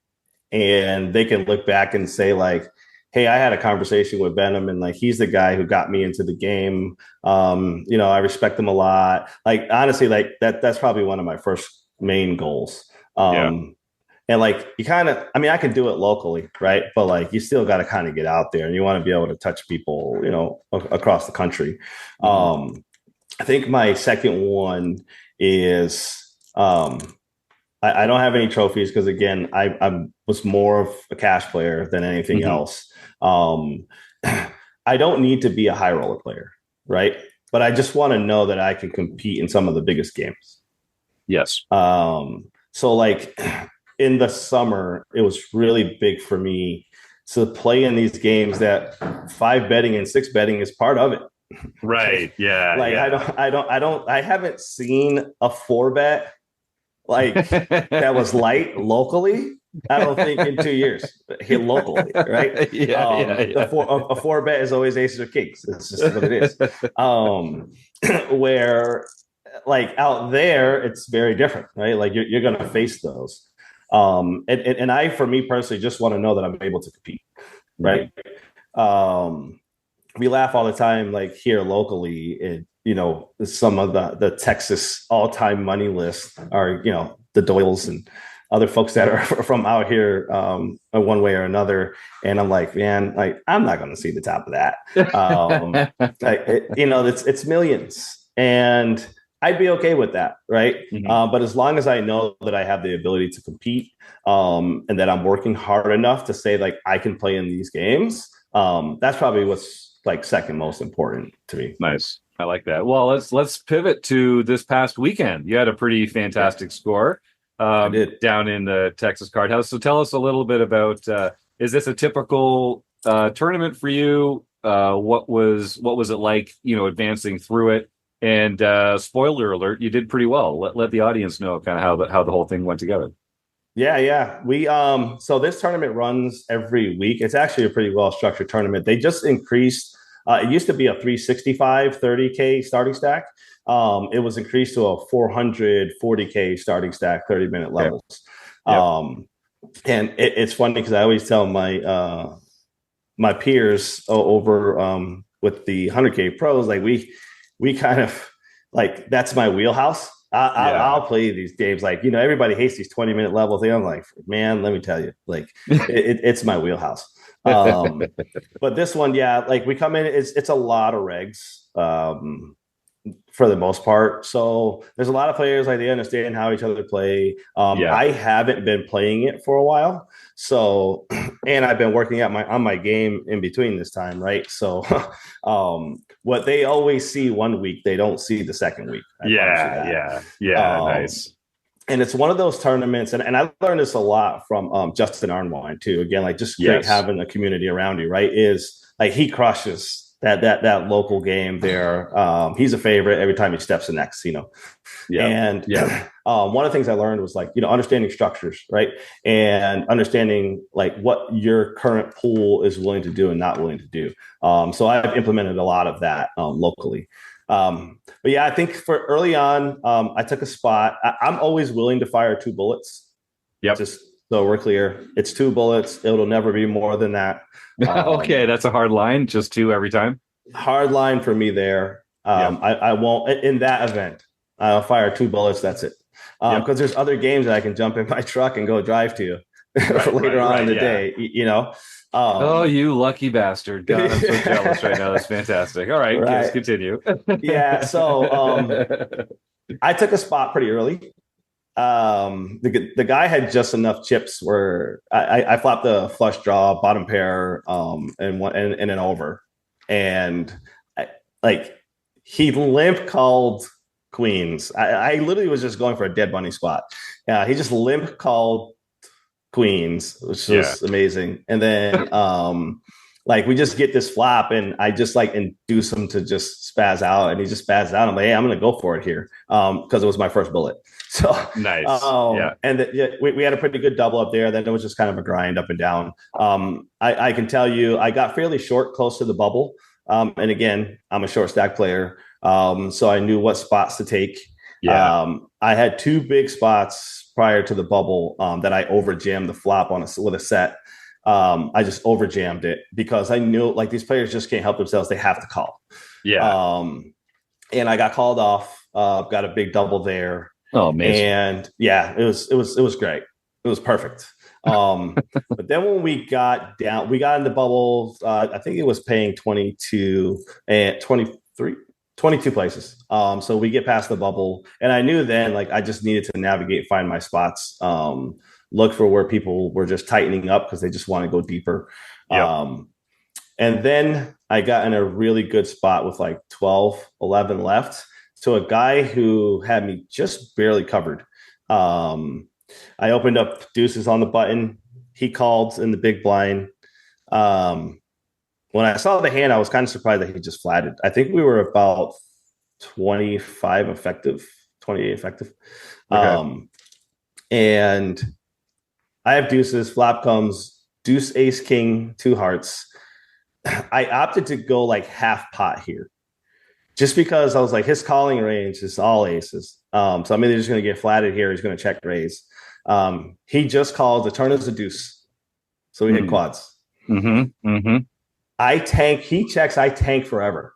and they can look back and say like, hey, I had a conversation with Venom and like, he's the guy who got me into the game. I respect him a lot. Like, honestly, like that's probably one of my first main goals. And like, you kind of, I mean, I can do it locally, right? But like, you still got to kind of get out there and you want to be able to touch people, across the country. I think my second one is, I don't have any trophies because again, I was more of a cash player than anything else. I don't need to be a high roller player, right? But I just want to know that I can compete in some of the biggest games.
Yes.
So like in the summer, it was really big for me to play in these games that 5 betting and 6 betting is part of it.
Right. Yeah.
Like I haven't seen a 4-bet like that was light locally. I don't think in 2 years here locally, right? A 4-bet is always aces or kings. It's just what it is. Where like out there, it's very different, right? Like you're going to face those. And I, for me personally, just want to know that I'm able to compete, right? We laugh all the time, like here locally, some of the Texas all-time money list are, the Doyles and other folks that are from out here one way or another. And I'm like, man, like, I'm not going to see the top of that. It's millions. And I'd be okay with that, right? But as long as I know that I have the ability to compete and that I'm working hard enough to say, like, I can play in these games, that's probably what's like second most important to me.
Nice. I like that. Well, let's pivot to this past weekend. You had a pretty fantastic score down in the Texas Card House. So tell us a little bit about, is this a typical tournament for you? What was it like, advancing through it? And spoiler alert, you did pretty well. Let the audience know kind of how the whole thing went together.
Yeah. We so this tournament runs every week. It's actually a pretty well structured tournament. They just increased. It used to be a 365 30K starting stack. It was increased to a 440K starting stack, 30-minute levels. And it's funny because I always tell my my peers over with the 100K pros, like we kind of like, that's my wheelhouse. I'll play these games. Like, everybody hates these 20-minute level thing. I'm like, man, let me tell you, like it's my wheelhouse. But this one, like we come in, it's a lot of regs for the most part. So there's a lot of players, like they understand how each other play. I haven't been playing it for a while. So, and I've been working on my game in between this time. Right. So, what they always see one week, they don't see the second week.
Nice.
And it's one of those tournaments, and I learned this a lot from Justin Arnwine too. Again, like just great having a community around you, right? Is like he crushes that local game there. He's a favorite every time he steps in that casino. One of the things I learned was like, understanding structures, right? And understanding like what your current pool is willing to do and not willing to do. So I've implemented a lot of that locally. But yeah, I think for early on, I took a spot. I'm always willing to fire 2 bullets. Just so we're clear, it's 2 bullets. It'll never be more than that.
Okay, that's a hard line. Just 2 every time. Hard
line for me there. I won't in that event. I'll fire 2 bullets. That's it. because there's other games that I can jump in my truck and go drive to later on in the day, you know.
Oh, you lucky bastard. God, I'm so jealous right now. That's fantastic. All right, let's continue.
So I took a spot pretty early. The guy had just enough chips where I flopped a flush draw, bottom pair, and an over. And he limp called queens. I literally was just going for a dead money spot. He just limp called queens, which was amazing. And then we just get this flop, and I just induce him to just spaz out, and he just spazzed out. I'm like, hey, I'm gonna go for it here, because it was my first bullet. So
nice.
And we had a pretty good double up there. Then it was just kind of a grind up and down. I can tell you, I got fairly short close to the bubble. And again, I'm a short stack player, so I knew what spots to take. I had two big spots prior to the bubble that I over jammed the flop with a set. I just over jammed it because I knew these players just can't help themselves. They have to call. And I got called off. Got a big double there.
Oh, amazing.
And it was great. It was perfect. But then when we got in the bubble, I think it was paying 22 and 23, 22 places. So we get past the bubble, and I knew then I just needed to navigate, find my spots, look for where people were just tightening up because they just want to go deeper. And then I got in a really good spot with 12, 11 left. So a guy who had me just barely covered. I opened up deuces on the button. He called in the big blind. When I saw the hand, I was kind of surprised that he just flatted. I think we were about 28 effective.
Okay.
And I have deuces. Flop comes deuce, ace, king, two hearts. I opted to go half pot here, just because I was his calling range is all aces. So I'm either just going to get flatted here. He's going to check raise. He just called. The turn is a deuce, so we hit quads. I tank. He checks. I tank forever,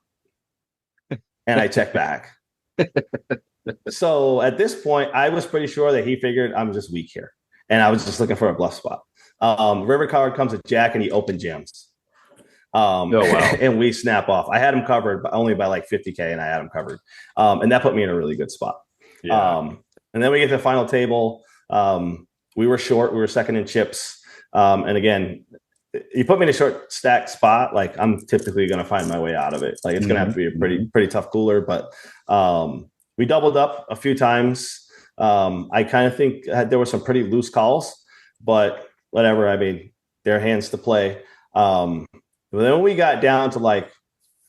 and I check back. So at this point, I was pretty sure that he figured I'm just weak here, and I was just looking for a bluff spot. River card comes a jack, and he open jams. And we snap off. I had him covered, but only by 50K, and I had him covered. And that put me in a really good spot. And then we get to the final table. We were short. We were second in chips. And again, you put me in a short stack spot, I'm typically going to find my way out of it. It's going to have to be a pretty tough cooler. But we doubled up a few times. I kind of think there were some pretty loose calls, but whatever. I mean, their hands to play. But then when we got down to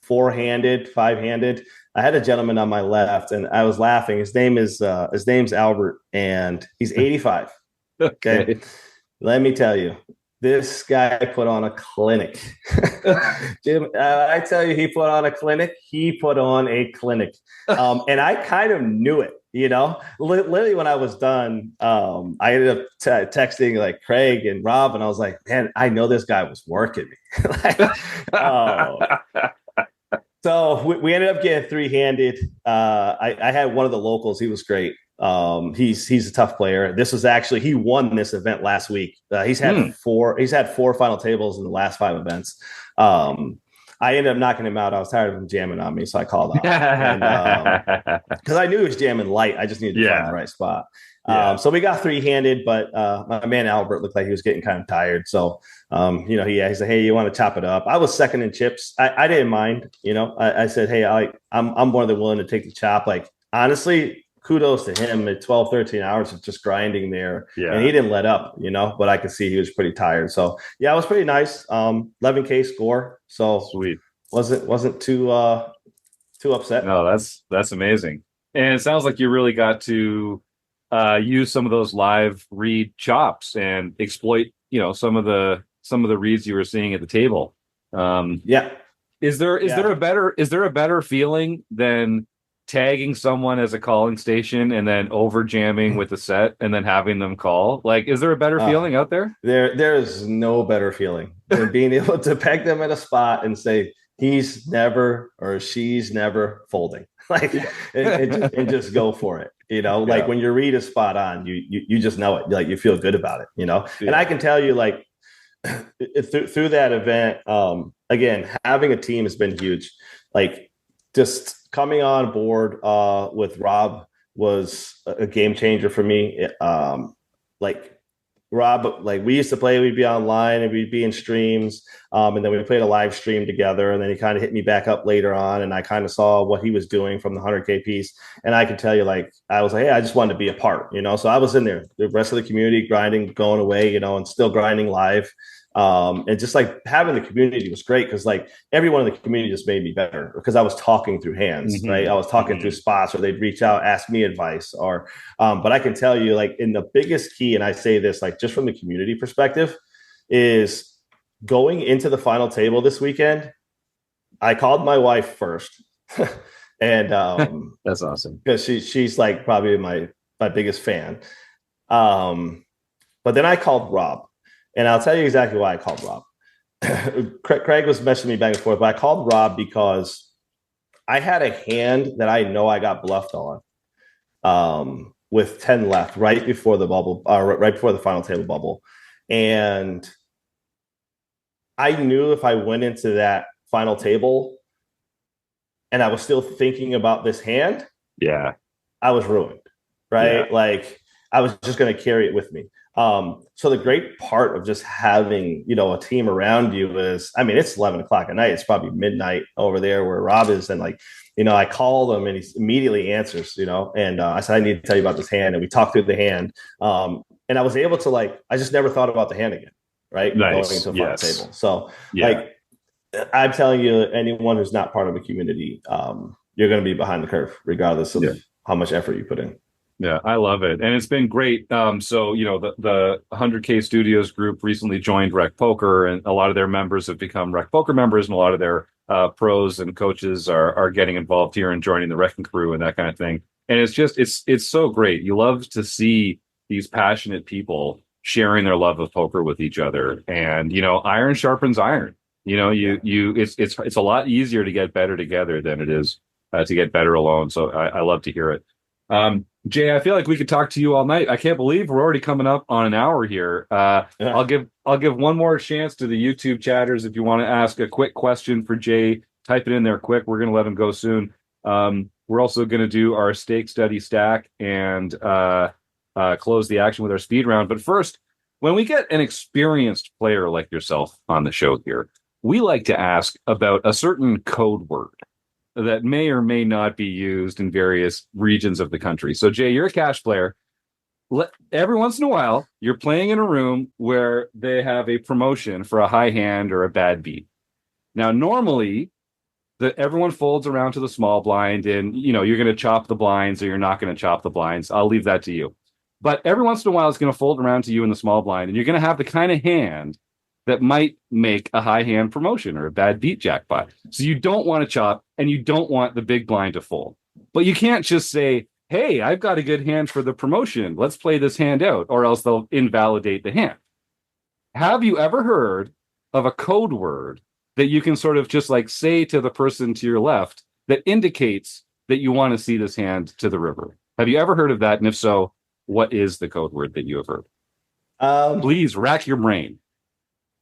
four-handed, five-handed, I had a gentleman on my left, and I was laughing. His name's Albert, and he's 85. Okay. Let me tell you, this guy put on a clinic. Jim, I tell you, he put on a clinic. And I kind of knew it, literally when I was done, I ended up texting Craig and Rob, and I was like, man, I know this guy was working me. So we ended up getting three-handed. I had one of the locals. He was great. He's a tough player. This was actually, he won this event last week. He's had four final tables in the last 5 events. I ended up knocking him out. I was tired of him jamming on me, so I called off. Because I knew he was jamming light. I just needed to find the right spot. So we got three-handed, but my man Albert looked like he was getting kind of tired. So, he said, hey, you want to chop it up? I was second in chips. I didn't mind. I said, hey, I'm more than willing to take the chop. Honestly, kudos to him at 12, 13 hours of just grinding there. And he didn't let up, but I could see he was pretty tired. So it was pretty nice. 11K score. So
sweet.
Wasn't too upset.
No, that's amazing. And it sounds like you really got to use some of those live read chops and exploit, some of the reads you were seeing at the table. Is there a better feeling than tagging someone as a calling station and then over jamming with the set and then having them call? Is there a better feeling out there?
There is no better feeling than being able to peg them at a spot and say, he's never or she's never folding. like, and just go for it. Like when your read is spot on, you just know it. Like you feel good about it. And I can tell you, like through that event, again, having a team has been huge. Like just coming on board with Rob was a game changer for me. Like Rob, like we used to play, we'd be online and we'd be in streams. And then we played a live stream together. And then he kind of hit me back up later on. And I kind of saw what he was doing from the 100K piece. And I could tell you, like, I was like, hey, I just wanted to be a part, So I was in there, the rest of the community grinding, going away, and still grinding live. And just like having the community was great because like everyone in the community just made me better because I was talking through hands, right? I was talking through spots, or they'd reach out, ask me advice, or but I can tell you, like, in the biggest key, and I say this like just from the community perspective, is going into the final table this weekend. I called my wife first, and
that's awesome
because she's like probably my biggest fan. But then I called Rob. And I'll tell you exactly why I called Rob. Craig was messaging me back and forth, but I called Rob because I had a hand that I know I got bluffed on with 10 left right before the bubble, right before the final table bubble. And I knew if I went into that final table and I was still thinking about this hand, I was ruined, right? Like I was just going to carry it with me. So the great part of just having, a team around you is, I mean, it's 11 o'clock at night. It's probably midnight over there where Rob is. And like, I call him and he immediately answers, and I said, I need to tell you about this hand. And we talked through the hand. And I was able to I just never thought about the hand again. Right.
Nice.
Going into the final table. So like, I'm telling you, anyone who's not part of a community, you're going to be behind the curve regardless of how much effort you put in.
Yeah, I love it. And it's been great. So, the 100K Studios group recently joined RecPoker, and a lot of their members have become RecPoker members, and a lot of their pros and coaches are getting involved here and joining the RECing Crew and that kind of thing. And it's just, it's so great. You love to see these passionate people sharing their love of poker with each other. And, iron sharpens iron. It's a lot easier to get better together than it is to get better alone. So I love to hear it. Jay, I feel like we could talk to you all night. I can't believe we're already coming up on an hour here. I'll give one more chance to the YouTube chatters. If you want to ask a quick question for Jay, type it in there quick. We're going to let him go soon. We're also going to do our stake study stack and close the action with our speed round. But first, when we get an experienced player like yourself on the show here, we like to ask about a certain code word that may or may not be used in various regions of the country. So, Jay, you're a cash player. Every once in a while, you're playing in a room where they have a promotion for a high hand or a bad beat. Now, normally, everyone folds around to the small blind, and you're going to chop the blinds or you're not going to chop the blinds. I'll leave that to you. But every once in a while, it's going to fold around to you in the small blind, and you're going to have the kind of hand that might make a high hand promotion or a bad beat jackpot. So you don't want to chop, and you don't want the big blind to fold. But you can't just say, hey, I've got a good hand for the promotion. Let's play this hand out, or else they'll invalidate the hand. Have you ever heard of a code word that you can sort of just like say to the person to your left that indicates that you want to see this hand to the river? Have you ever heard of that? And if so, what is the code word that you have heard? Please rack your brain.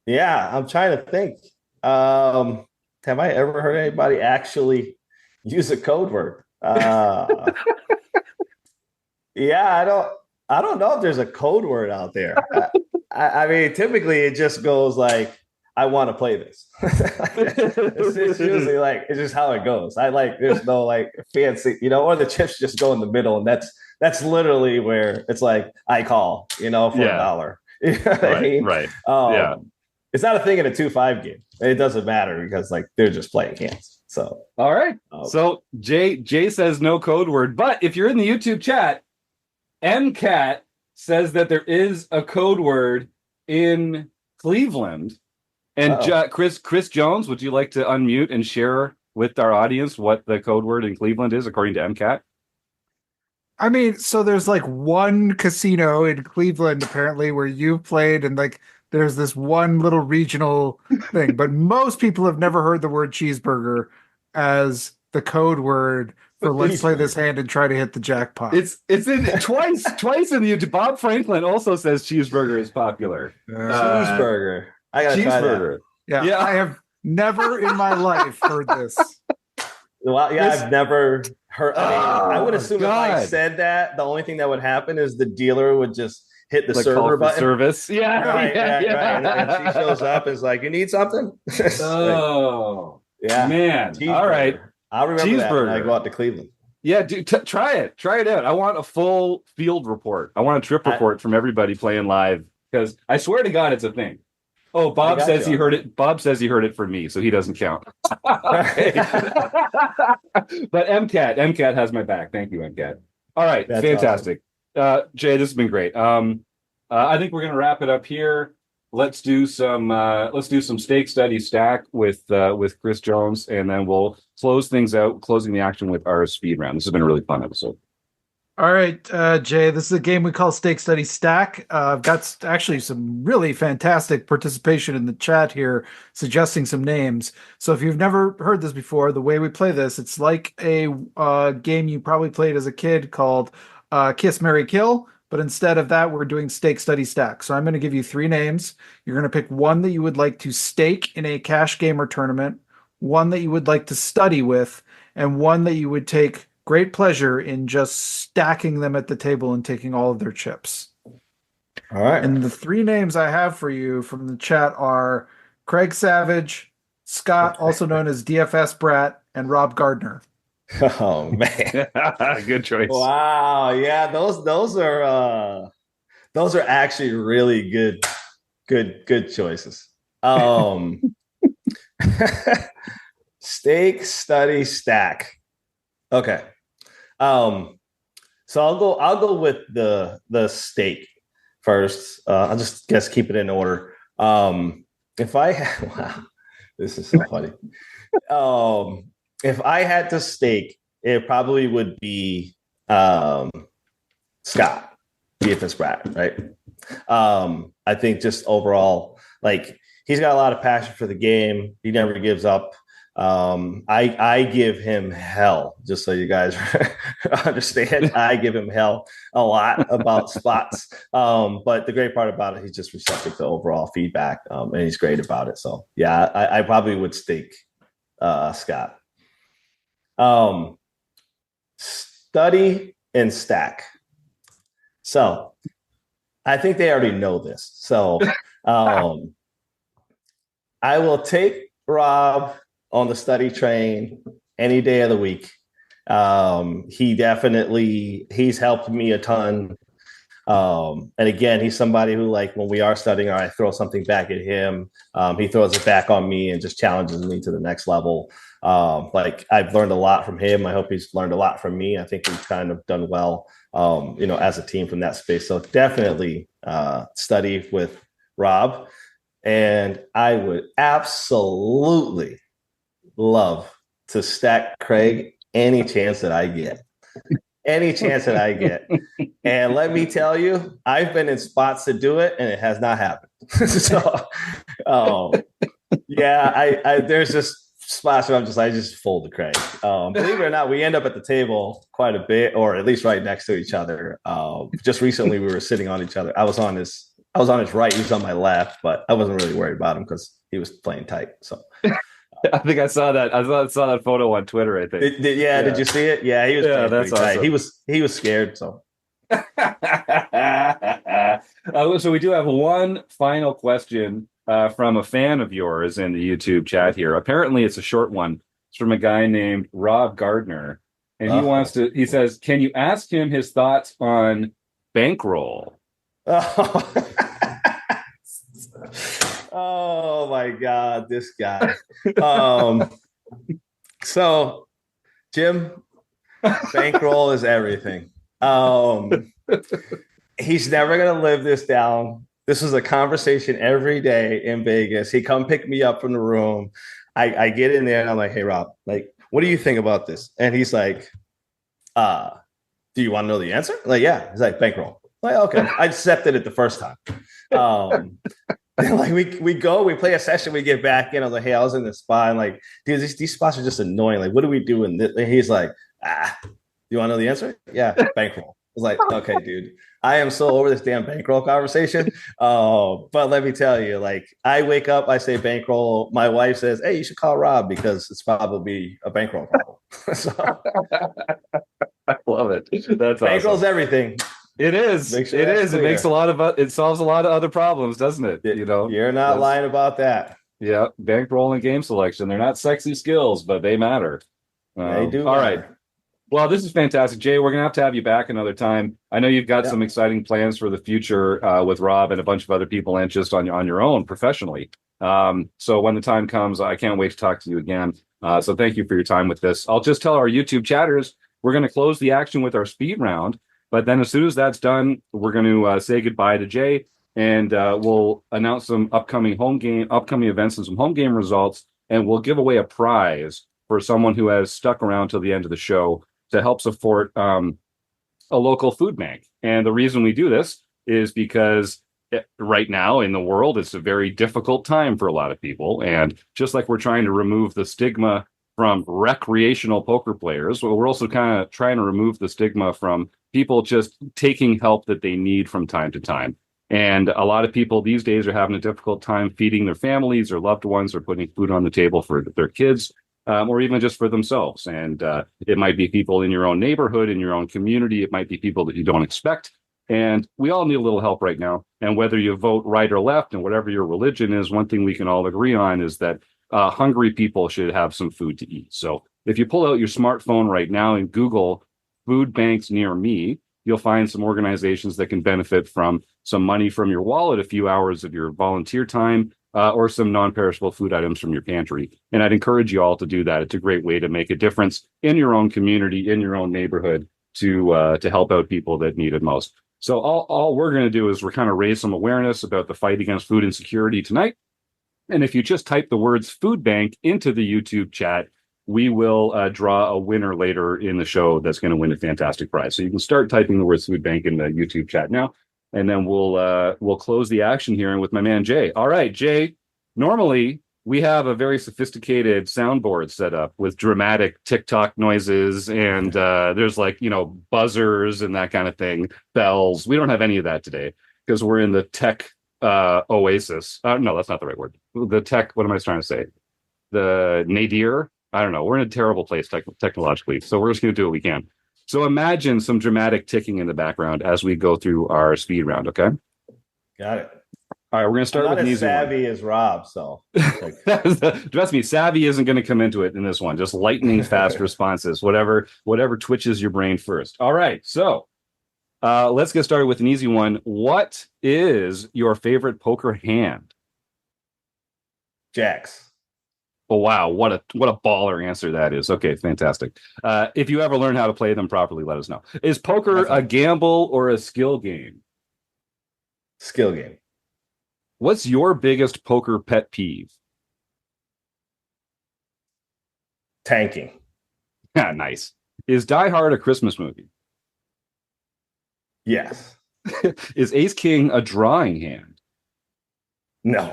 Yeah, I'm trying to think. Have I ever heard anybody actually use a code word? Yeah, I don't know if there's a code word out there. I mean, typically it just goes like, I want to play this. It's usually like, it's just how it goes. There's no like fancy, or the chips just go in the middle, and that's literally where it's like, I call, for $1. You know what I mean?
Right.
It's not a thing in a 2-5 game. It doesn't matter because like they're just playing hands. So
all right. So Jay says no code word, but if you're in the YouTube chat, MCAT says that there is a code word in Cleveland. And Chris Jones, would you like to unmute and share with our audience what the code word in Cleveland is according to MCAT?
I mean, so there's like one casino in Cleveland apparently where you've played, and like there's this one little regional thing, but most people have never heard the word cheeseburger as the code word for let's play this hand and try to hit the jackpot.
It's in twice in the YouTube. Bob Franklin also says cheeseburger is popular.
Cheeseburger. I gotta try that.
Yeah, I have never in my life heard this.
Well, yeah, I've never heard. I would assume if I
God.
said that, the only thing that would happen is the dealer would just hit the
Like
server
call for
button.
service. Yeah,
Right.
yeah.
And she shows up and is like, "You need something?"
Oh,
yeah,
man. All right.
I'll remember that when I
Cheeseburger.
go out to Cleveland.
Yeah, dude, try it. Try it out. I want a full field report. I want a trip report from everybody playing live because I swear to God, it's a thing. Oh, Bob says he heard it. Bob says he heard it from me, so he doesn't count. But MCAT has my back. Thank you, MCAT. All right,
That's
fantastic. Jay, this has been great. I think we're gonna wrap it up here. Let's do some stake study stack with Chris Jones, and then we'll close things out, closing the action with our speed round. This has been a really fun episode.
All right, Jay, this is a game we call Stake Study Stack. I've got actually some really fantastic participation in the chat here, suggesting some names. So if you've never heard this before, the way we play this, it's like a game you probably played as a kid called Kiss, Marry, Kill. But instead of that, we're doing Stake Study Stack. So I'm going to give you 3 names. You're going to pick one that you would like to stake in a cash game or tournament, one that you would like to study with, and one that you would take great pleasure in just stacking them at the table and taking all of their chips.
All right.
And the 3 names I have for you from the chat are Craig Savage, Scott, also known as DFS Brat, and Rob Gardner.
Oh man.
Good choice.
Wow. Yeah, those are actually really good choices. Stake, study, stack. Okay. So I'll go with the stake first. I'll just keep it in order. If I wow, this is so funny. If I had to stake, it probably would be Scott, DFS Brat, right? I think just overall, like he's got a lot of passion for the game. He never gives up. I give him hell, just so you guys understand. I give him hell a lot about spots. But the great part about it, he's just receptive to overall feedback, and he's great about it. So yeah, I probably would stake Scott. Study and stack. So I think they already know this. So I will take Rob on the study train any day of the week. He's helped me a ton. And again, he's somebody who, like, when we are studying or I throw something back at him, he throws it back on me and just challenges me to the next level. Like, I've learned a lot from him. I hope he's learned a lot from me. I think we've kind of done well, as a team from that space. So definitely study with Rob. And I would absolutely love to stack Craig any chance that I get. Any chance that I get. And let me tell you, I've been in spots to do it and it has not happened. So there's just spots where I just fold to Craig. Believe it or not, we end up at the table quite a bit, or at least right next to each other. Just recently we were sitting on each other. I was on his right, he was on my left, but I wasn't really worried about him because he was playing tight. So
I think I saw that. I saw that photo on Twitter, I think.
Did you see it? Yeah, he was playing
that's
pretty tight.
awesome.
He was scared, so
so we do have one final question from a fan of yours in the YouTube chat here. Apparently it's a short one. It's from a guy named Rob Gardner. And he says, can you ask him his thoughts on bankroll?
Oh my God, this guy. So Jim, bankroll is everything. He's never gonna live this down. This is a conversation every day in Vegas. He come pick me up from the room. I get in there and I'm like, hey Rob, like, what do you think about this? And he's like, do you want to know the answer? Like, yeah. He's like, bankroll. I'm like, okay. I accepted it the first time. Like we play a session, we get back in. I was like, hey, I was in this spot. And like, dude, these spots are just annoying. Like, what do we do? And he's like, You want to know the answer? Yeah, bankroll. I was like, okay, dude, I am so over this damn bankroll conversation. But let me tell you, like, I wake up, I say bankroll. My wife says, hey, you should call Rob because it's probably a bankroll problem. So
I love it. That's
bankroll's
awesome.
everything.
It is.
Make sure
It
that's
is. It
clear.
makes it solves a lot of other problems, doesn't it? You know,
You're not lying about that.
Yeah, bankroll and game selection. They're not sexy skills, but they matter.
They do
All
matter.
right. Well, this is fantastic, Jay. We're gonna have to have you back another time. I know you've got some exciting plans for the future with Rob and a bunch of other people, and just on your own professionally. So when the time comes, I can't wait to talk to you again. So thank you for your time with this. I'll just tell our YouTube chatters we're going to close the action with our speed round, but then as soon as that's done, we're going to say goodbye to Jay, and we'll announce some upcoming events and some home game results, and we'll give away a prize for someone who has stuck around till the end of the show to help support a local food bank. And the reason we do this is because right now in the world, it's a very difficult time for a lot of people. And just like we're trying to remove the stigma from recreational poker players, well, we're also kind of trying to remove the stigma from people just taking help that they need from time to time. And a lot of people these days are having a difficult time feeding their families or loved ones, or putting food on the table for their kids. Or even just for themselves. And it might be people in your own neighborhood, in your own community. It might be people that you don't expect. And we all need a little help right now. And whether you vote right or left, and whatever your religion is, one thing we can all agree on is that hungry people should have some food to eat. So if you pull out your smartphone right now and Google food banks near me, you'll find some organizations that can benefit from some money from your wallet, a few hours of your volunteer time, or some non-perishable food items from your pantry. And I'd encourage you all to do that. It's a great way to make a difference in your own community, in your own neighborhood, to help out people that need it most. So all we're going to do is we're kind of raise some awareness about the fight against food insecurity tonight. And if you just type the words food bank into the YouTube chat, we will draw a winner later in the show that's going to win a fantastic prize. So you can start typing the words food bank in the YouTube chat now. And then we'll close the action here with my man Jay. All right, Jay. Normally we have a very sophisticated soundboard set up with dramatic TikTok noises, and there's buzzers and that kind of thing, bells. We don't have any of that today because we're in the tech oasis. No, that's not the right word. The tech. What am I trying to say? The nadir. I don't know. We're in a terrible place technologically, so we're just going to do what we can. So imagine some dramatic ticking in the background as we go through our speed round, okay?
Got it.
All right, we're going to start with an easy one.
Not as savvy as Rob, so.
Trust me, savvy isn't going to come into it in this one. Just lightning fast responses, whatever twitches your brain first. All right, so let's get started with an easy one. What is your favorite poker hand?
Jacks.
Oh, wow. What a baller answer that is. Okay, fantastic. If you ever learn how to play them properly, let us know. Is poker a gamble or a skill game?
Skill game.
What's your biggest poker pet peeve?
Tanking.
Yeah, nice. Is Die Hard a Christmas movie?
Yes.
Is Ace King a drawing hand?
No.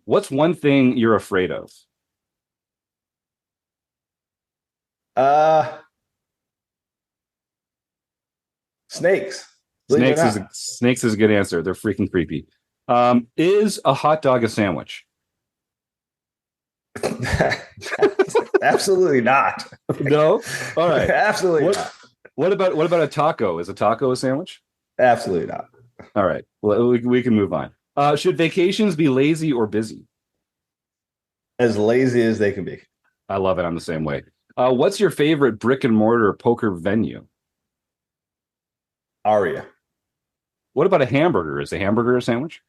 What's one thing you're afraid of?
Snakes.
Snakes is a good answer. They're freaking creepy. Is a hot dog a sandwich?
Absolutely not.
No. All right.
Absolutely not.
What about a taco? Is a taco a sandwich?
Absolutely not.
All right. Well, we can move on. Should vacations be lazy or busy?
As lazy as they can be.
I love it. I'm the same way. What's your favorite brick and mortar poker venue?
Aria.
What about a hamburger? Is a hamburger a sandwich?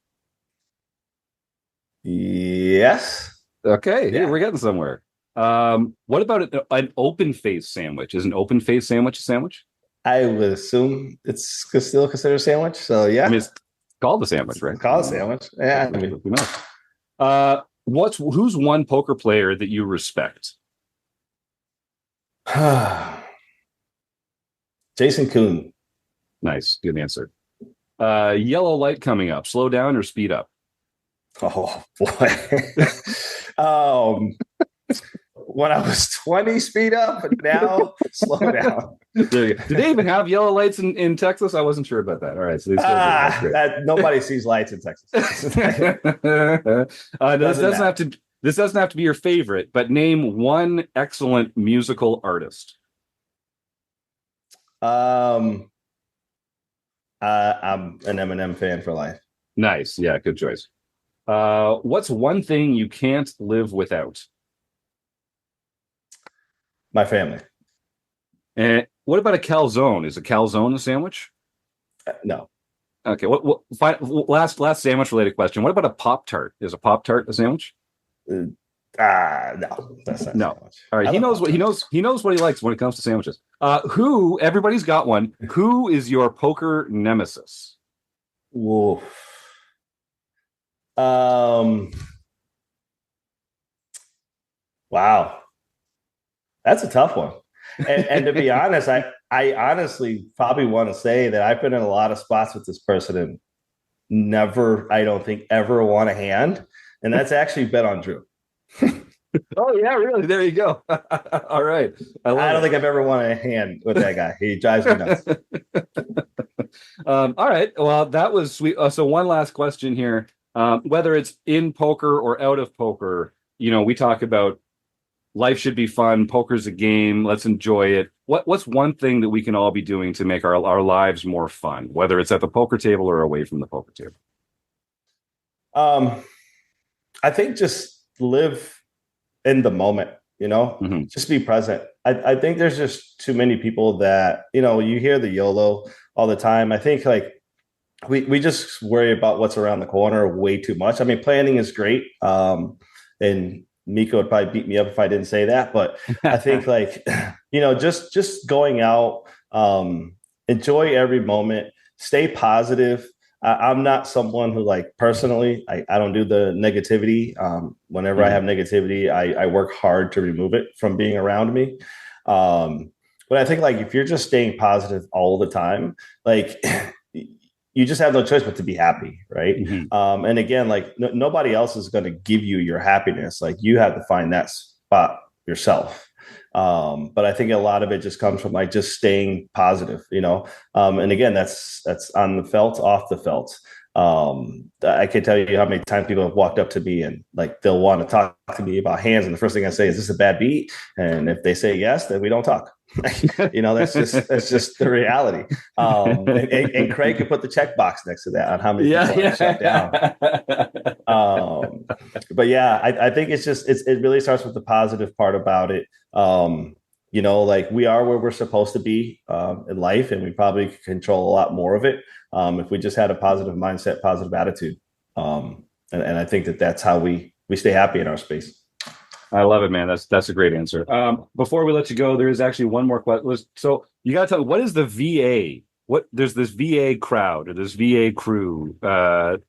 Yes.
Okay. Yeah. Hey, we're getting somewhere. What about an open face sandwich? Is an open face sandwich a sandwich?
I would assume it's still considered a sandwich. So yeah.
I mean, it's called a sandwich, right?
It's called a sandwich. Yeah. I mean,
who knows? Who's one poker player that you respect?
Jason Kuhn.
Nice. Good answer. Yellow light coming up. Slow down or speed up?
Oh boy. when I was 20, speed up, but now slow down.
There you go. Do they even have yellow lights in Texas? I wasn't sure about that. All right, so they still do. That's great.
Nobody sees lights in Texas.
This doesn't have to be your favorite, but name one excellent musical artist.
I'm an Eminem fan for life.
Nice. Yeah, good choice. What's one thing you can't live without?
My family.
And what about a calzone? Is a calzone a sandwich?
No.
Okay. Last sandwich related question. What about a Pop-Tart? Is a Pop-Tart a sandwich?
No. That's not
no.
sandwich.
All right. He knows what he likes when it comes to sandwiches. Everybody's got one. Who is your poker nemesis?
Whoa. Wow. That's a tough one. And to be honest, I honestly probably want to say that I've been in a lot of spots with this person and never, I don't think, ever won a hand. And that's actually bet on Drew.
Oh, yeah, really? There you go. All right.
I don't think I've ever won a hand with that guy. He drives me nuts.
All right. Well, that was sweet. So one last question here. Whether it's in poker or out of poker, we talk about life should be fun. Poker's a game. Let's enjoy it. What's one thing that we can all be doing to make our lives more fun, whether it's at the poker table or away from the poker table?
I think just live in the moment,
Mm-hmm.
just be present. I think there's just too many people that, you hear the YOLO all the time. I think we just worry about what's around the corner way too much. I mean, planning is great. And Miko would probably beat me up if I didn't say that, but I think just going out, enjoy every moment, stay positive. I'm not someone who personally, I don't do the negativity. Whenever I have negativity, I work hard to remove it from being around me. But I think if you're just staying positive all the time, you just have no choice but to be happy. Right. Mm-hmm. And again, nobody else is going to give you your happiness. You have to find that spot yourself. But I think a lot of it just comes from just staying positive, and again, that's on the felt, off the felt. I can't tell you how many times people have walked up to me and they'll want to talk to me about hands. And the first thing I say is, this a bad beat? And if they say yes, then we don't talk. That's just the reality. And Craig could put the checkbox next to that on how many people are shut down. But yeah, I think it really starts with the positive part about it. We are where we're supposed to be in life, and we probably could control a lot more of it if we just had a positive mindset, positive attitude. And I think that's how we stay happy in our space.
I love it, man. That's a great answer. Before we let you go, there is actually one more question. So you got to tell me, what is the VA? There's this VA crowd or this VA crew.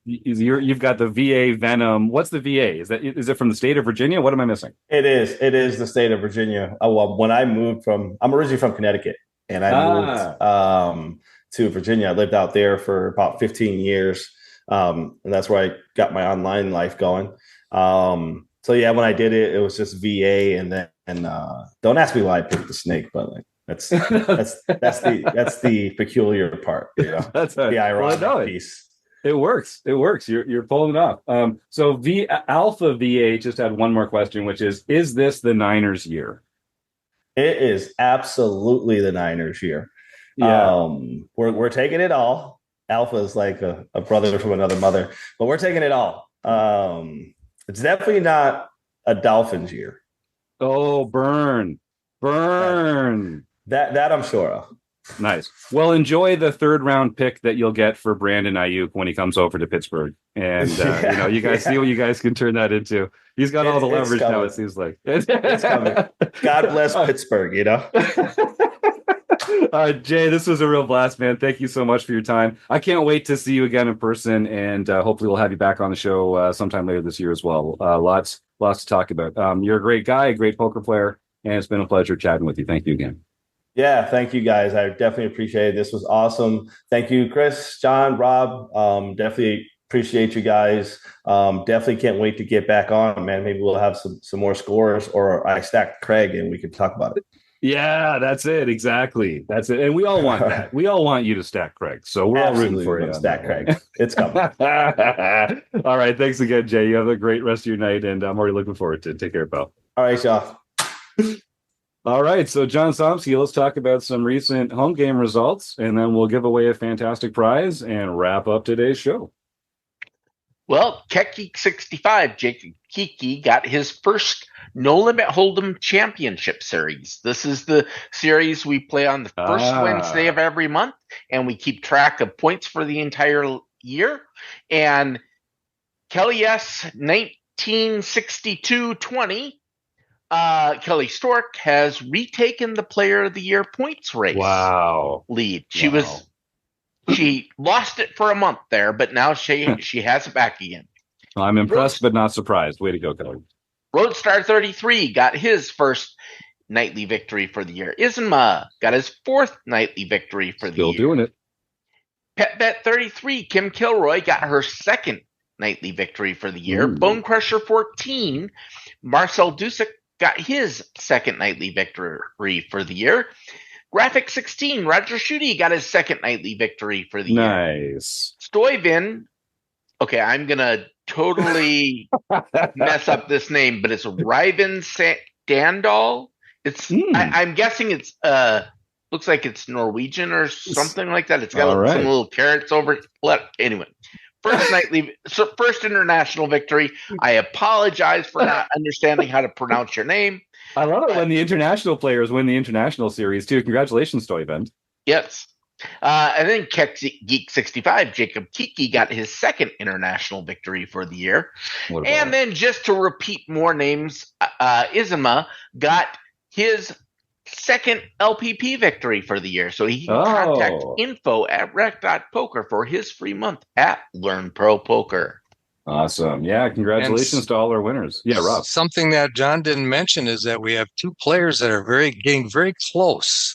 You've got the VA Venom. What's the VA? Is it from the state of Virginia? What am I missing?
It is the state of Virginia. When I moved I'm originally from Connecticut, and I moved to Virginia. I lived out there for about 15 years, and that's where I got my online life going. So yeah, when I did it, it was just VA, and don't ask me why I picked the snake, but that's the peculiar part.
That's
the ironic piece.
It works. You're pulling it off. So Alpha VA just had one more question, which is this the Niners year?
It is absolutely the Niners year. Yeah. We're taking it all. Alpha is like a brother from another mother, but we're taking it all. It's definitely not a Dolphins year.
Oh, burn.
That I'm sure of.
Nice. Well, enjoy the third round pick that you'll get for Brandon Ayuk when he comes over to Pittsburgh. And, you guys see what you guys can turn that into. He's got all the leverage now, it seems like.
It's coming. God bless Pittsburgh,
Jay, this was a real blast, man. Thank you so much for your time. I can't wait to see you again in person, and hopefully we'll have you back on the show sometime later this year as well. Lots to talk about. You're a great guy, a great poker player, and it's been a pleasure chatting with you. Thank you again.
Yeah, thank you guys. I definitely appreciate it. This was awesome. Thank you, Chris, John, Rob. Definitely Appreciate you guys. Definitely can't wait to get back on, man. Maybe we'll have some more scores, or I stacked Craig and we can talk about it.
Yeah, that's it. Exactly. That's it. And we all want that. We all want you to stack Craig. So we're all rooting for you.
Stack Craig. It's coming.
All right. Thanks again, Jay. You have a great rest of your night, and I'm already looking forward to it. Take care, pal.
All right, y'all.
All right. So, John Somsky, let's talk about some recent home game results, and then we'll give away a fantastic prize and wrap up today's show.
Well, KekGeek65, Jacob Kiki, got his first No Limit Hold'em Championship Series. This is the series we play on the first Wednesday of every month, and we keep track of points for the entire year. And Kelly S. 1962-20, Kelly Stork has retaken the Player of the Year points race lead. She lost it for a month there, but now she has it back again.
I'm impressed, but not surprised. Way to go, Kelly.
Roadstar 33 got his first nightly victory for the year. Isma got his fourth nightly victory for the year.
Still doing it.
PetBet 33, Kim Kilroy got her second nightly victory for the year. Bone Crusher 14, Marcel Dusick got his second nightly victory for the year. Graphic 16, Roger Schutte got his second nightly victory for the year.
Nice.
Stoyvin, okay, I'm going to totally mess up this name, but it's Ryven Standal. It's I'm guessing it's looks like it's Norwegian or something like that. It's got some little carrots over it. Anyway, first international victory. I apologize for not understanding how to pronounce your name.
I love it when the international players win the international series too. Congratulations, Stoyvin.
Yes. And then KekGeek65, Jacob Kiki got his second international victory for the year. And then just to repeat more names, Izuma got his second LPP victory for the year. So he can contact info@rec.poker for his free month at Learn Pro Poker.
Awesome. Yeah, congratulations to all our winners. Yeah, Rob.
Something that John didn't mention is that we have two players that are getting very close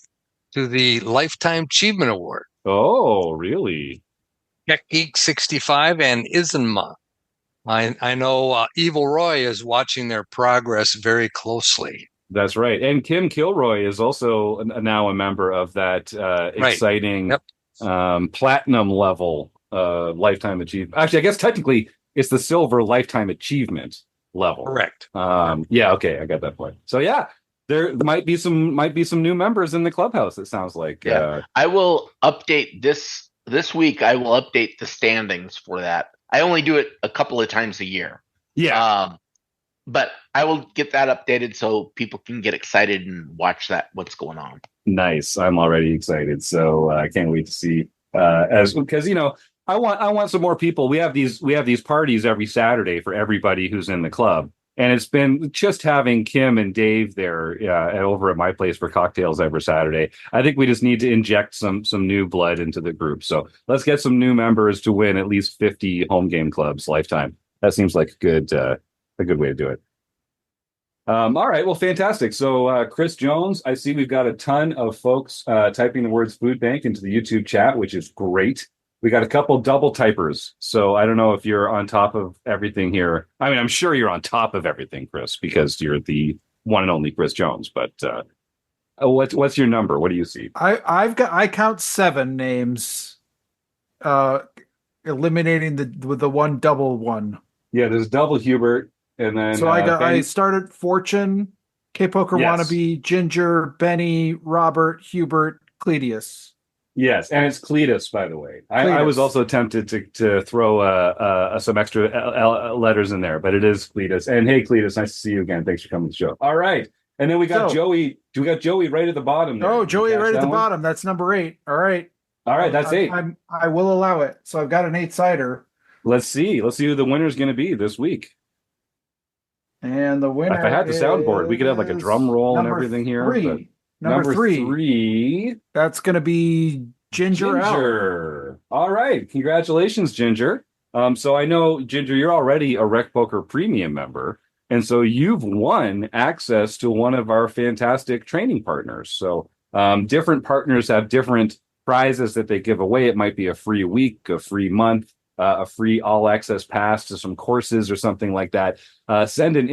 to the Lifetime Achievement Award.
Oh, really?
KekGeek65 and Isenma. I know Evil Roy is watching their progress very closely.
That's right. And Kim Kilroy is also now a member of that exciting platinum level Lifetime Achievement. Actually, I guess technically it's the silver Lifetime Achievement level.
Correct.
Yeah, okay, I got that point. So yeah, there might be some new members in the clubhouse, it sounds like.
Yeah. I will update this week. I will update the standings for that. I only do it a couple of times a year.
Yeah.
But I will get that updated so people can get excited and watch what's going on.
Nice. I'm already excited. So I can't wait to see because I want some more people. We have these parties every Saturday for everybody who's in the club. And it's been just having Kim and Dave there over at my place for cocktails every Saturday. I think we just need to inject some new blood into the group. So let's get some new members to win at least 50 home game clubs lifetime. That seems like a good way to do it. All right. Well, fantastic. So Chris Jones, I see we've got a ton of folks typing the words food bank into the YouTube chat, which is great. We got a couple double typers. So I don't know if you're on top of everything here. I mean, I'm sure you're on top of everything, Chris, because you're the one and only Chris Jones. But what's your number? What do you see?
I count 7 names, eliminating the one double one.
Yeah, there's double Hubert, and then
so I started Fortune, K-Poker Wannabe, Ginger, Benny, Robert, Hubert, Cledius.
Yes, and it's Cletus, by the way. I was also tempted to throw some extra letters in there, but it is Cletus. And hey, Cletus, nice to see you again. Thanks for coming to the show. All right. And then we got Joey. We got Joey right at the bottom there.
Oh, Joey right at the bottom. That's number 8. All right.
All right, that's 8.
I will allow it. So I've got an 8-sider.
Let's see who the winner's going to be this week.
And the winner,
if I had the soundboard, we could have like a drum roll and everything here. Number 3.
That's going to be Ginger.
All right. Congratulations, Ginger. So I know, Ginger, you're already a RecPoker Premium member. And so you've won access to one of our fantastic training partners. So different partners have different prizes that they give away. It might be a free week, a free month, a free all access pass to some courses or something like that, send an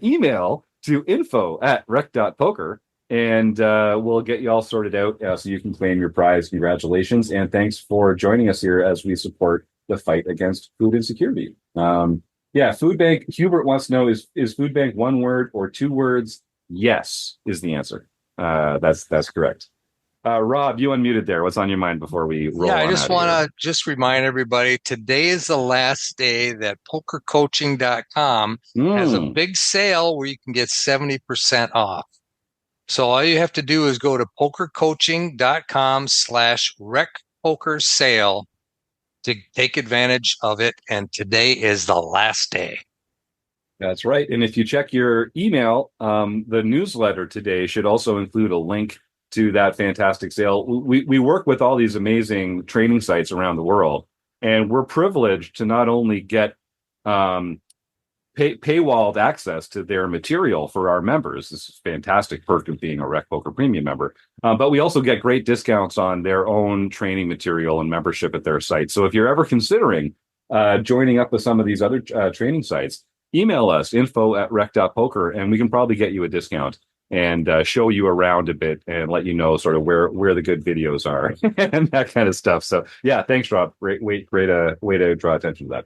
email to info@rec.poker, and we'll get you all sorted out so you can claim your prize. Congratulations, and thanks for joining us here as we support the fight against food insecurity. Food bank. Hubert wants to know, is food bank one word or two words? Yes is the answer. That's correct. Rob, you unmuted there. What's on your mind before we roll?
Yeah, I just want to just remind everybody, today is the last day that pokercoaching.com has a big sale where you can get 70% off. So all you have to do is go to pokercoaching.com/RecPokerSale to take advantage of it. And today is the last day.
That's right. And if you check your email, the newsletter today should also include a link to that fantastic sale. We work with all these amazing training sites around the world, and we're privileged to not only get paywalled access to their material for our members. This is a fantastic perk of being a RecPoker Premium member. But we also get great discounts on their own training material and membership at their site. So if you're ever considering joining up with some of these other training sites, email us, info@rec.poker, and we can probably get you a discount and show you around a bit and let you know sort of where the good videos are and that kind of stuff. So yeah, thanks, Rob. Great way to draw attention to that.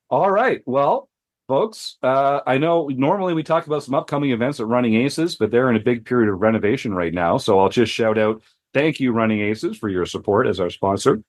All right. Well, folks, I know normally we talk about some upcoming events at Running Aces, but they're in a big period of renovation right now. So I'll just shout out, thank you, Running Aces, for your support as our sponsor.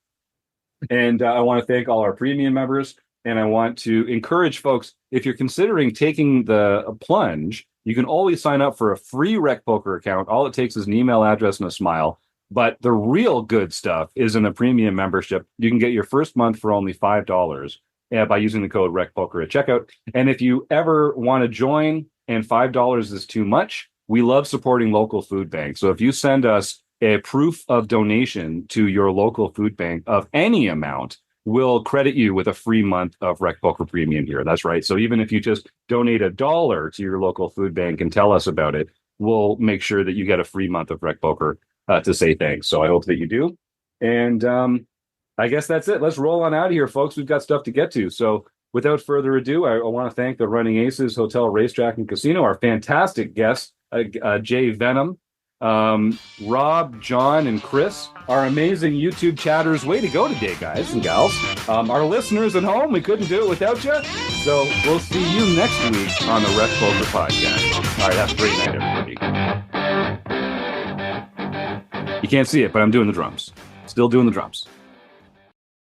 And I want to thank all our premium members. And I want to encourage folks, if you're considering taking the plunge, you can always sign up for a free RecPoker account. All it takes is an email address and a smile. But the real good stuff is in the premium membership. You can get your first month for only $5 by using the code RecPoker at checkout. And if you ever want to join and $5 is too much, we love supporting local food banks. So if you send us a proof of donation to your local food bank of any amount, we'll credit you with a free month of RecPoker Premium here. That's right. So even if you just donate $1 to your local food bank and tell us about it, we'll make sure that you get a free month of RecPoker to say thanks. So I hope that you do. And I guess that's it. Let's roll on out of here, folks. We've got stuff to get to. So without further ado, I want to thank the Running Aces Hotel, Racetrack, and Casino, our fantastic guests, Jay Venom, Rob, John, and Chris, our amazing YouTube chatters. Way to go today, guys and gals. Our listeners at home, we couldn't do it without you. So we'll see you next week on the RecPoker Podcast. All right, have a great night, everybody. You can't see it, but I'm doing the drums. Still doing the drums.